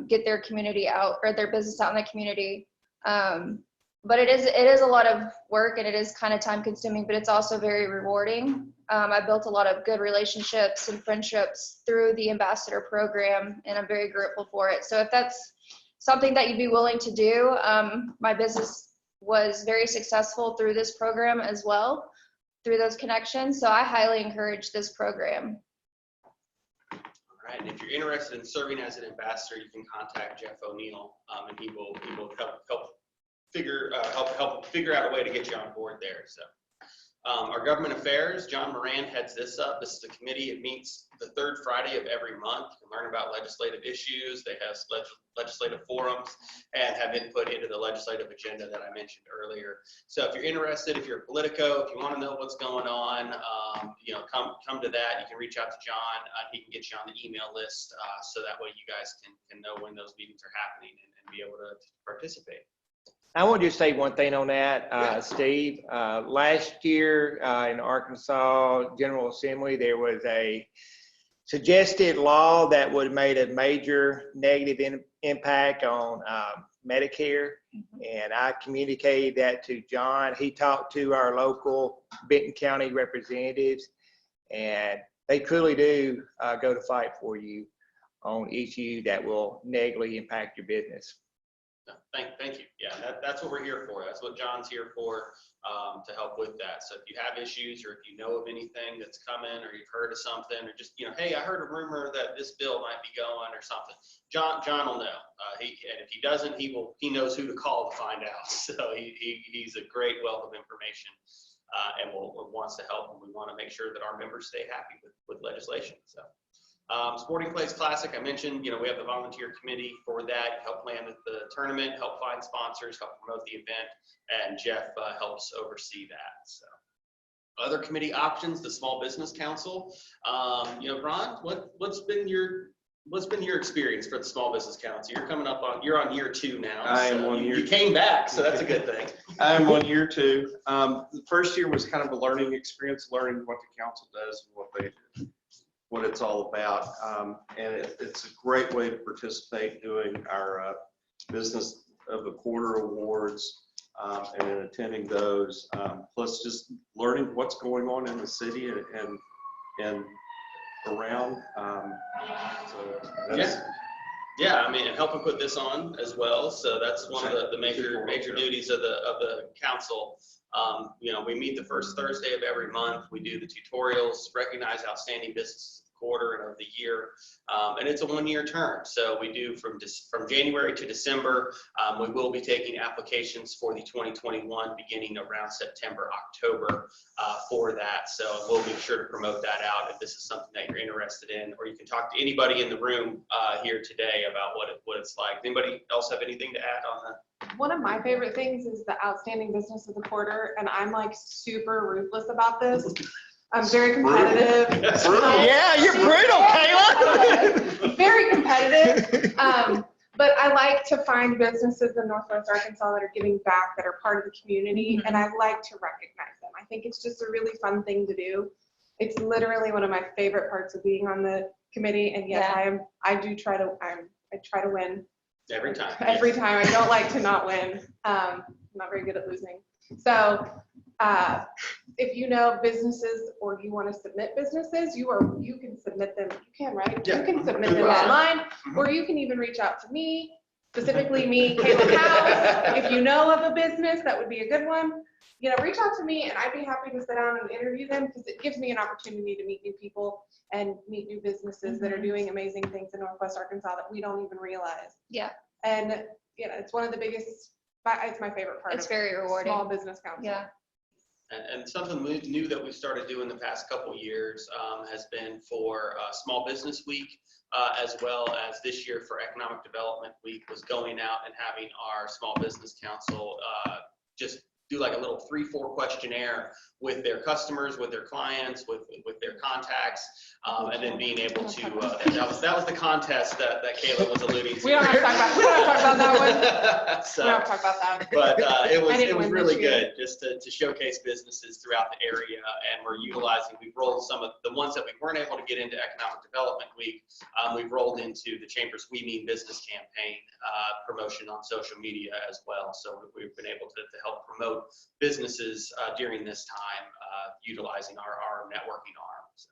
get their community out, or their business out in the community. But it is a lot of work, and it is kind of time consuming, but it's also very rewarding. I built a lot of good relationships and friendships through the ambassador program, and I'm very grateful for it. So if that's something that you'd be willing to do, my business was very successful through this program as well, through those connections. So I highly encourage this program. All right, and if you're interested in serving as an ambassador, you can contact Jeff O'Neill, and he will help figure out a way to get you on board there. So our government affairs, John Moran heads this up. This is a committee. It meets the third Friday of every month. You can learn about legislative issues. They have legislative forums and have input into the legislative agenda that I mentioned earlier. So if you're interested, if you're a Politico, if you want to know what's going on, you know, come to that. You can reach out to John. He can get you on the email list, so that way you guys can know when those meetings are happening and be able to participate. I want to just say one thing on that, Steve. Last year in Arkansas General Assembly, there was a suggested law that would have made a major negative impact on Medicare, and I communicated that to John. He talked to our local Benton County representatives, and they truly do go to fight for you on issues that will negatively impact your business. Thank you. Yeah, that's what we're here for. That's what John's here for, to help with that. So if you have issues, or if you know of anything that's coming, or you've heard of something, or just, hey, I heard a rumor that this bill might be going or something, John will know. And if he doesn't, he knows who to call to find out. So he's a great wealth of information, and wants to help, and we want to make sure that our members stay happy with legislation. So. Sporting Clays Classic, I mentioned, we have the volunteer committee for that, help plan the tournament, help find sponsors, help promote the event, and Jeff helps oversee that. So, other committee options, the Small Business Council. Ron, what's been your experience for the Small Business Council? You're on year 2 now. I am on year You came back, so that's a good thing. I'm on year 2. The first year was kind of a learning experience, learning what the council does and what it's all about. And it's a great way to participate doing our Business of the Quarter awards, and then attending those, plus just learning what's going on in the city and around. So that's, Yeah, I mean, and helping put this on as well. So that's one of the major duties of the council. We meet the first Thursday of every month. We do the tutorials, recognize outstanding businesses of the quarter and of the year, and it's a 1-year term. So we do from January to December. We will be taking applications for the 2021 beginning around September, October for that. So we'll be sure to promote that out if this is something that you're interested in, or you can talk to anybody in the room here today about what it's like. Anybody else have anything to add on that? One of my favorite things is the outstanding business of the quarter, and I'm like super ruthless about this. I'm very competitive. Yeah, you're brutal, Kayla. Very competitive. But I like to find businesses in Northwest Arkansas that are giving back, that are part of the community, and I like to recognize them. I think it's just a really fun thing to do. It's literally one of my favorite parts of being on the committee, and yes, Yeah. I try to win. Every time. Every time. I don't like to not win. I'm not very good at losing. So if you know businesses, or you want to submit businesses, you can submit them. You can, right? Yeah. You can submit them online, or you can even reach out to me, specifically me, Kayla House. If you know of a business that would be a good one, reach out to me, and I'd be happy to sit down and interview them, because it gives me an opportunity to meet new people and meet new businesses that are doing amazing things in Northwest Arkansas that we don't even realize. Yeah. And it's one of the biggest, it's my favorite part. It's of very rewarding. Small Business Council. Yeah. And something new that we started doing the past couple years has been for Small Business Week, as well as this year for Economic Development Week, was going out and having our Small Business Council just do like a little 3-4 questionnaire with their customers, with their clients, with their contacts, and then being able to, that was the contest that Kayla was alluding to. We don't have to talk about that one. So, We don't have to talk about that. but it didn't was win really this year. good just to showcase businesses throughout the area, and we've rolled some of the ones that we weren't able to get into Economic Development Week. We've rolled into the Chamber's We Mean Business campaign promotion on social media as well. So we've been able to help promote businesses during this time, utilizing our networking arm. So,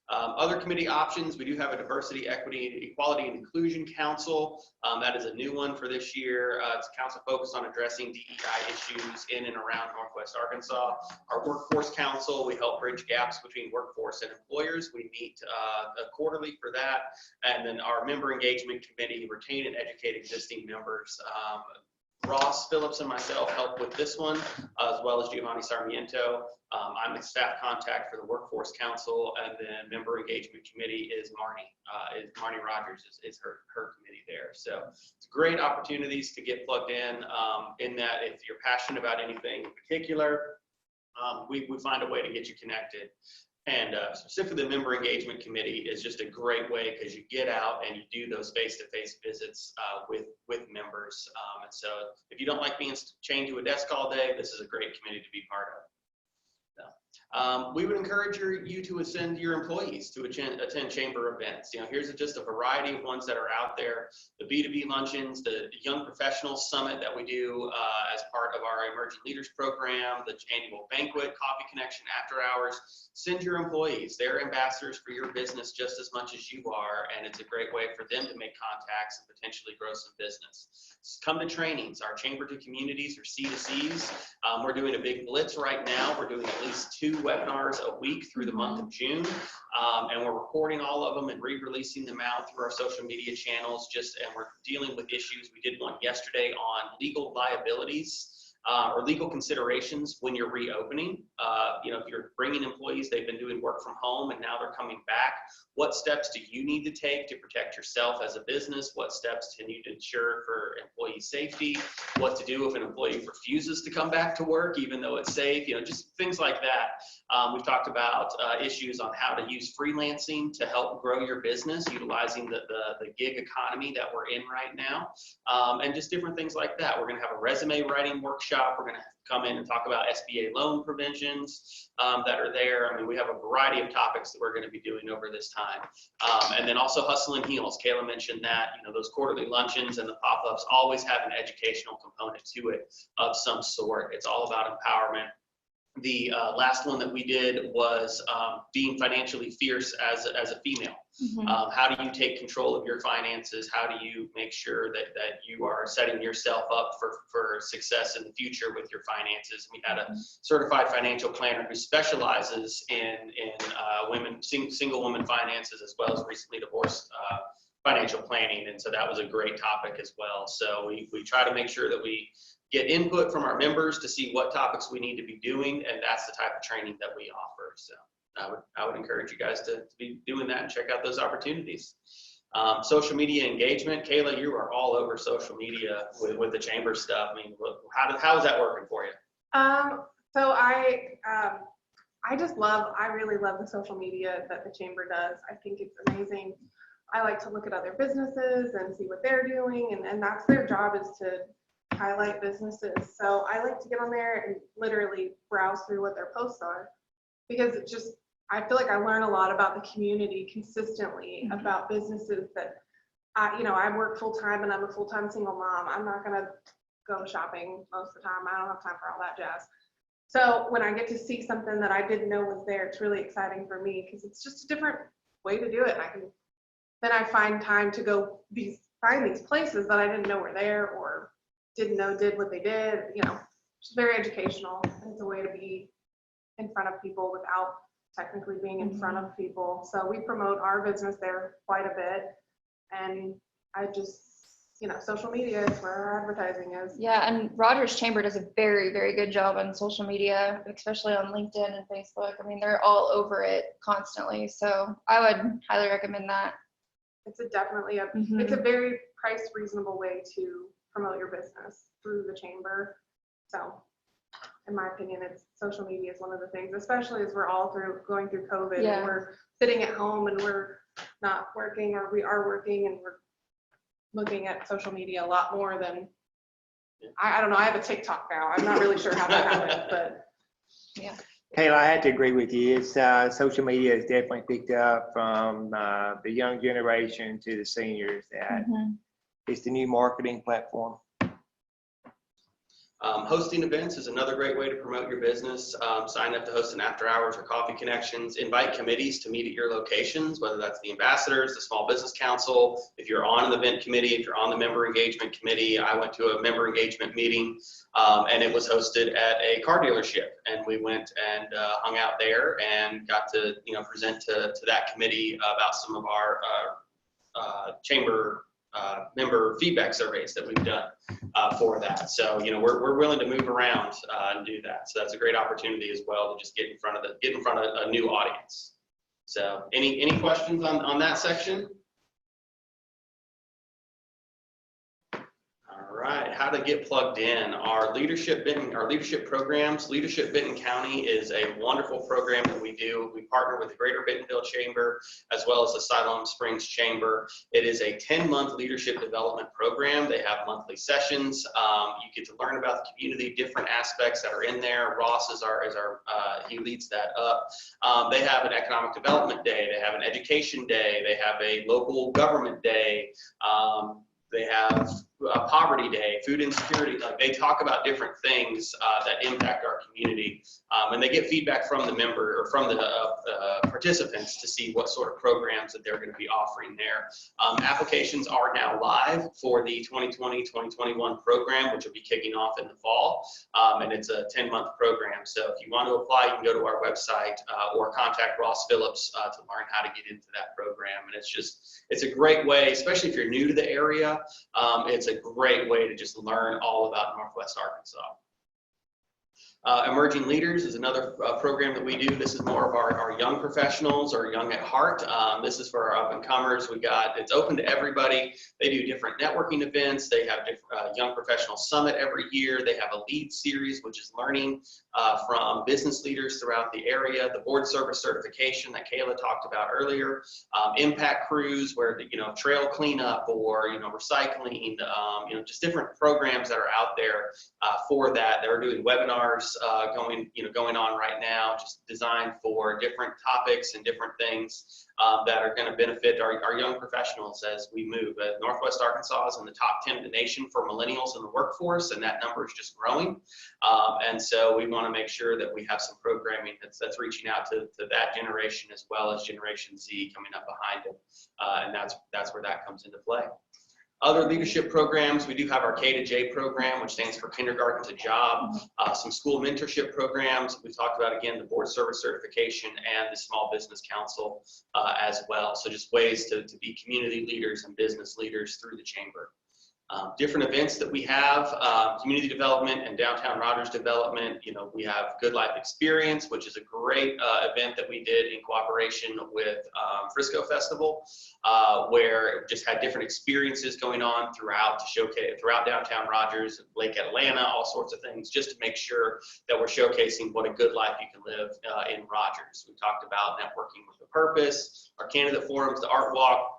other committee options, we do have a Diversity, Equity, Equality, and Inclusion Council. That is a new one for this year. It's a council focused on addressing DEI issues in and around Northwest Arkansas. Our Workforce Council, we help bridge gaps between workforce and employers. We meet quarterly for that. And then our Member Engagement Committee, retain and educate existing members. Ross Phillips and myself help with this one, as well as Giovanni Sarmiento. I'm the staff contact for the Workforce Council, and then Member Engagement Committee is Marnie Rogers is her committee there. So it's great opportunities to get plugged in that if you're passionate about anything in particular, we find a way to get you connected. And specifically the Member Engagement Committee is just a great way, because you get out and you do those face-to-face visits with members. And so if you don't like being chained to a desk all day, this is a great committee to be part of. So, We would encourage you to send your employees to attend chamber events. Here's just a variety of ones that are out there. The B2B luncheons, the Young Professionals Summit that we do as part of our Emerging Leaders Program, the annual banquet, Coffee Connection after hours. Send your employees. They're ambassadors for your business just as much as you are, and it's a great way for them to make contacts and potentially grow some business. Come to trainings, our Chamber to Communities or C2Cs. We're doing a big blitz right now. We're doing at least 2 webinars a week through the month of June, and we're recording all of them and re-releasing them out through our social media channels. And we're dealing with issues. We did one yesterday on legal liabilities or legal considerations when you're reopening. If you're bringing employees, they've been doing work from home and now they're coming back. What steps do you need to take to protect yourself as a business? What steps can you ensure for employee safety? What to do if an employee refuses to come back to work, even though it's safe? Just things like that. We've talked about issues on how to use freelancing to help grow your business, utilizing the gig economy that we're in right now, and just different things like that. We're going to have a resume writing workshop. We're going to come in and talk about SBA loan provisions that are there. I mean, we have a variety of topics that we're going to be doing over this time. And then also Hustle and Heels. Kayla mentioned that, those quarterly luncheons and the pop-ups always have an educational component to it of some sort. It's all about empowerment. The last one that we did was being financially fierce as a female. How do you take control of your finances? How do you make sure that you are setting yourself up for success in the future with your finances? We had a certified financial planner who specializes in women, single women finances, as well as recently divorced financial planning. And so that was a great topic as well. So we try to make sure that we get input from our members to see what topics we need to be doing, and that's the type of training that we offer. So I would encourage you guys to be doing that and check out those opportunities. Social media engagement. Kayla, you are all over social media with the chamber stuff. I mean, how is that working for you? So I really love the social media that the chamber does. I think it's amazing. I like to look at other businesses and see what they're doing, and that's their job, is to highlight businesses. So I like to get on there and literally browse through what their posts are, because I feel like I learn a lot about the community consistently about businesses that I work full time and I'm a full-time single mom. I'm not going to go shopping most of the time. I don't have time for all that jazz. So when I get to see something that I didn't know was there, it's really exciting for me, because it's just a different way to do it. Then I find time to go find these places that I didn't know were there or didn't know did what they did. It's very educational. It's a way to be in front of people without technically being in front of people. So we promote our business there quite a bit. And I just, social media is where our advertising is. Yeah, and Rogers Chamber does a very, very good job on social media, especially on LinkedIn and Facebook. I mean, they're all over it constantly. So I would highly recommend that. It's it's a very price reasonable way to promote your business through the chamber. So in my opinion, social media is one of the things, especially as we're all going through COVID. Yeah. And we're sitting at home and we're not working, or we are working, and we're looking at social media a lot more than, I don't know, I have a TikTok now. I'm not really sure how that happened, but yeah. Kayla, I have to agree with you. It's social media has definitely picked up from the young generation to the seniors. That it's the new marketing platform. Hosting events is another great way to promote your business. Sign up to host an after hours or coffee connections. Invite committees to meet at your locations, whether that's the ambassadors, the small business council. If you're on an event committee, if you're on the member engagement committee, I went to a member engagement meeting and it was hosted at a car dealership, and we went and hung out there and got to present to that committee about some of our chamber member feedback surveys that we've done for that. So we're willing to move around and do that. So that's a great opportunity as well to just get in front of a new audience. So any questions on that section? All right, how to get plugged in. Our leadership programs. Leadership Benton County is a wonderful program that we do. We partner with the Greater Bentonville Chamber as well as the Siloam Springs Chamber. It is a 10-month leadership development program. They have monthly sessions. You get to learn about the community, different aspects that are in there. Ross he leads that up. They have an economic development day. They have an education day. They have a local government day. They have a poverty day, food insecurity. Like, they talk about different things that impact our community, and they get feedback from the member or from the participants to see what sort of programs that they're going to be offering there. Applications are now live for the 2020-2021 program, which will be kicking off in the fall, and it's a 10-month program. So if you want to apply, you can go to our website or contact Ross Phillips to learn how to get into that program. And it's a great way, especially if you're new to the area. It's a great way to just learn all about Northwest Arkansas. Emerging Leaders is another program that we do. This is more of our young professionals or young at heart. This is for our up-and-comers. It's open to everybody. They do different networking events. They have different Young Professional Summit every year. They have a lead series, which is learning from business leaders throughout the area. The board service certification that Kayla talked about earlier. Impact crews where, trail cleanup or, recycling, just different programs that are out there for that. They're doing webinars going on right now, just designed for different topics and different things that are going to benefit our young professionals as we move. Northwest Arkansas is in the top 10 of the nation for millennials in the workforce, and that number is just growing. And so we want to make sure that we have some programming that's reaching out to that generation as well as Generation Z coming up behind it. And that's where that comes into play. Other leadership programs, we do have our K-to-J program, which stands for kindergarten to job, some school mentorship programs. We talked about, again, the board service certification and the small business council as well. So just ways to be community leaders and business leaders through the chamber. Different events that we have, community development and downtown Rogers development. We have Good Life Experience, which is a great event that we did in cooperation with Frisco Festival, where it just had different experiences going on throughout downtown Rogers, Lake Atlanta, all sorts of things, just to make sure that we're showcasing what a good life you can live in Rogers. We talked about networking with a purpose, our candidate forums, the art walk.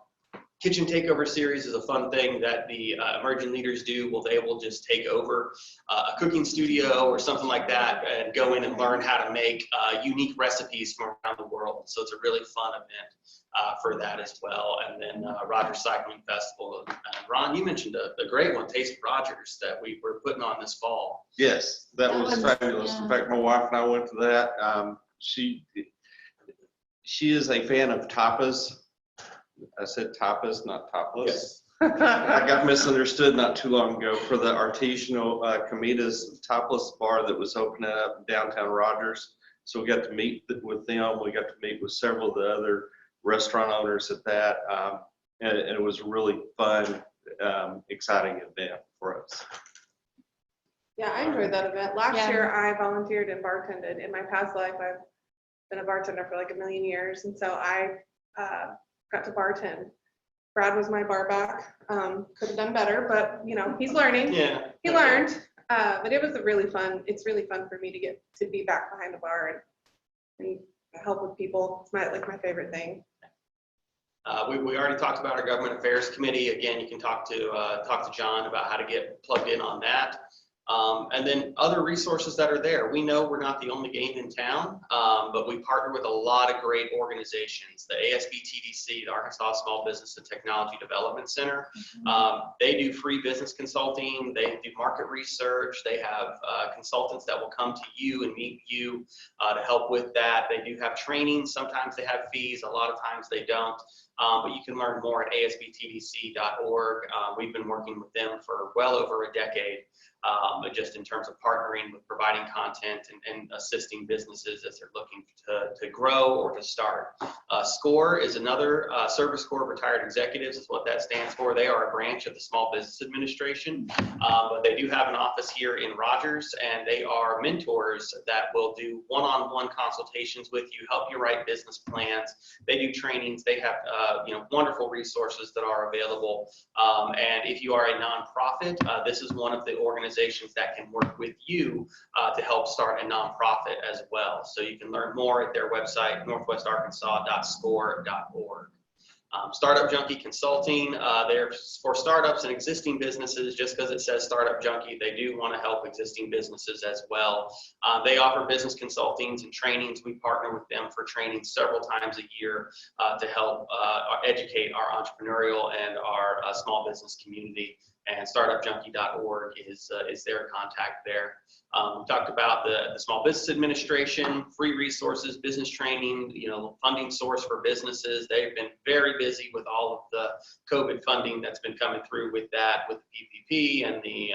Kitchen Takeover series is a fun thing that the emerging leaders do. They will just take over a cooking studio or something like that and go in and learn how to make unique recipes from around the world. So it's a really fun event for that as well. And then Rogers Cycling Festival. Ron, you mentioned a great one, Taste of Rogers, that we were putting on this fall. Yes, that was fabulous. In fact, my wife and I went to that. She is a fan of tapas. I said tapas, not topless. Yes. I got misunderstood not too long ago for the Artisanal Comidas topless bar that was opening up in downtown Rogers. So we got to meet with them. We got to meet with several of the other restaurant owners at that. And it was a really fun, exciting event for us. Yeah, I enjoyed that event. Last year, I volunteered and bartended. In my past life, I've been a bartender for like 1 million years. And so I got to bartend. Brad was my bar back. Could have done better, but he's learning. Yeah. He learned. But it was really fun. It's really fun for me to get to be back behind the bar and help with people. It's my favorite thing. We already talked about our government affairs committee. Again, you can talk to John about how to get plugged in on that. And then other resources that are there. We know we're not the only game in town, but we partner with a lot of great organizations. The ASBTDC, the Arkansas Small Business and Technology Development Center, they do free business consulting. They do market research. They have consultants that will come to you and meet you to help with that. They do have training. Sometimes they have fees. A lot of times they don't. But you can learn more at asbtdc.org. We've been working with them for well over a decade. Just in terms of partnering with providing content and assisting businesses as they're looking to grow or to start. SCORE is another, Service Corps Retired Executives is what that stands for. They are a branch of the Small Business Administration, but they do have an office here in Rogers, and they are mentors that will do one-on-one consultations with you, help you write business plans. They do trainings. They have wonderful resources that are available. And if you are a nonprofit, this is one of the organizations that can work with you to help start a nonprofit as well. So you can learn more at their website, northwestarkansas.score.org. Startup Junkie Consulting, they're for startups and existing businesses. Just because it says Startup Junkie, they do want to help existing businesses as well. They offer business consultings and trainings. We partner with them for training several times a year to help educate our entrepreneurial and our small business community. And startupjunkie.org is their contact there. We talked about the Small Business Administration, free resources, business training, funding source for businesses. They've been very busy with all of the COVID funding that's been coming through with that, with the PPP and the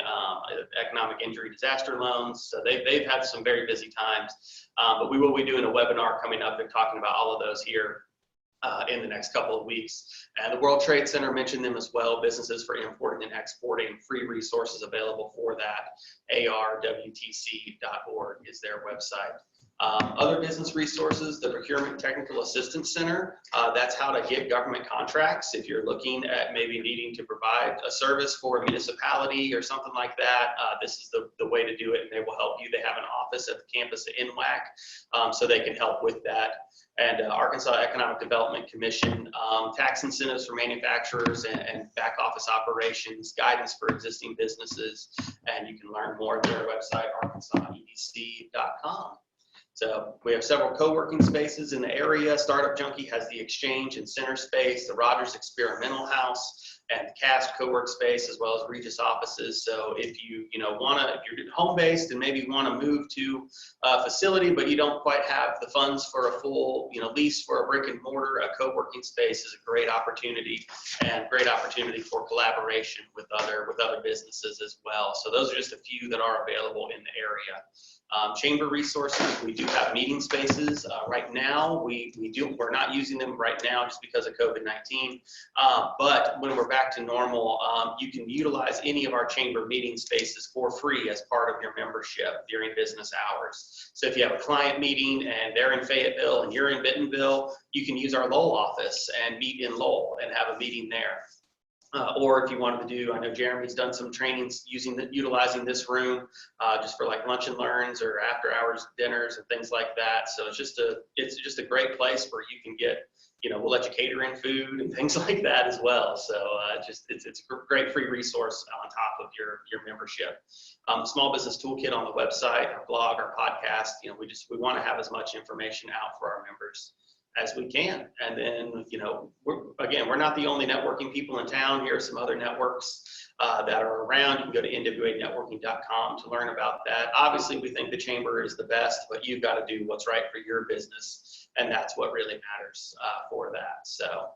economic injury disaster loans. So they've had some very busy times, but we will be doing a webinar coming up and talking about all of those here in the next couple of weeks. And the World Trade Center mentioned them as well. Businesses for importing and exporting, free resources available for that. arwtc.org is their website. Other business resources, the Procurement Technical Assistance Center, that's how to get government contracts. If you're looking at maybe needing to provide a service for a municipality or something like that, this is the way to do it, and they will help you. They have an office at the campus at NWAC, so they can help with that. And Arkansas Economic Development Commission, tax incentives for manufacturers and back office operations, guidance for existing businesses, and you can learn more at their website, arkansas.edc.com. So we have several co-working spaces in the area. Startup Junkie has the Exchange and Center Space, the Rogers Experimental House, and the Cast co-work space, as well as Regis offices. So if if you're home-based and maybe want to move to a facility, but you don't quite have the funds for a full, lease for a brick and mortar, a co-working space is a great opportunity, and great opportunity for collaboration with other businesses as well. So those are just a few that are available in the area. Chamber resources, we do have meeting spaces. Right now, we're not using them right now just because of COVID-19. But when we're back to normal, you can utilize any of our chamber meeting spaces for free as part of your membership during business hours. So if you have a client meeting and they're in Fayetteville and you're in Bentonville, you can use our Lowell office and meet in Lowell and have a meeting there. Or if you wanted to do, I know Jeremy's done some trainings utilizing this room just for like lunch and learns or after hours dinners and things like that. So it's just a great place where you can get, we'll let you cater in food and things like that as well. So it's a great free resource on top of your membership. Small Business Toolkit on the website, our blog, our podcast. We want to have as much information out for our members as we can. And then, we're not the only networking people in town. Here are some other networks that are around. You can go to nwanetworking.com to learn about that. Obviously, we think the chamber is the best, but you've got to do what's right for your business, and that's what really matters for that. So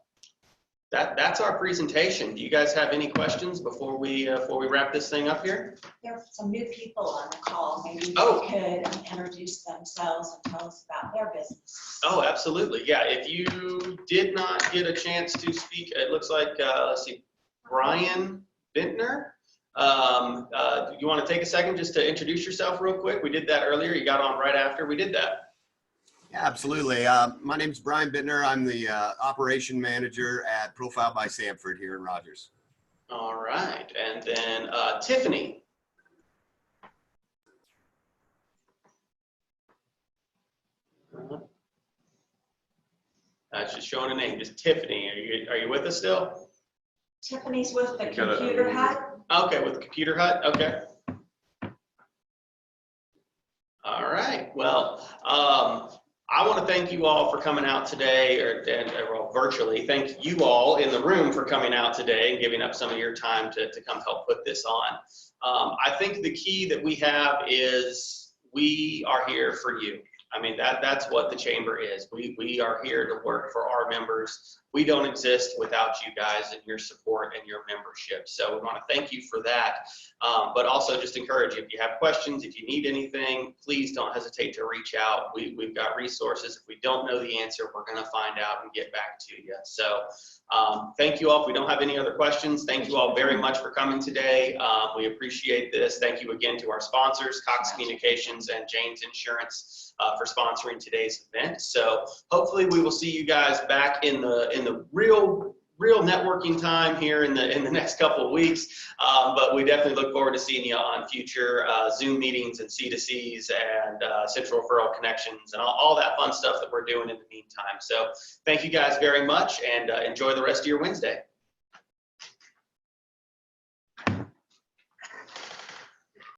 that's our presentation. Do you guys have any questions before we wrap this thing up here? There are some new people on the call. Maybe they could introduce themselves and tell us about their business. Oh, absolutely. Yeah, if you did not get a chance to speak, it looks like, let's see, Brian Bintner. You want to take a second just to introduce yourself real quick? We did that earlier. You got on right after we did that. Yeah, absolutely. My name is Brian Bittner. I'm the operation manager at Profile by Sanford here in Rogers. All right. And then Tiffany. It's just showing a name, just Tiffany. Are you with us still? Tiffany's with the Computer Hut. Okay, with the Computer Hut. Okay. All right. Well, I want to thank you all for coming out today, or virtually. Thank you all in the room for coming out today and giving up some of your time to come help put this on. I think the key that we have is we are here for you. I mean, that's what the chamber is. We are here to work for our members. We don't exist without you guys and your support and your membership. So we want to thank you for that. But also just encourage you, if you have questions, if you need anything, please don't hesitate to reach out. We've got resources. If we don't know the answer, we're going to find out and get back to you. So thank you all. If we don't have any other questions, thank you all very much for coming today. We appreciate this. Thank you again to our sponsors, Cox Communications and James Insurance. for sponsoring today's event. So hopefully we will see you guys back in the real networking time here in the next couple of weeks. But we definitely look forward to seeing you on future Zoom meetings and C2Cs and central referral connections and all that fun stuff that we're doing in the meantime. So thank you guys very much, and enjoy the rest of your Wednesday.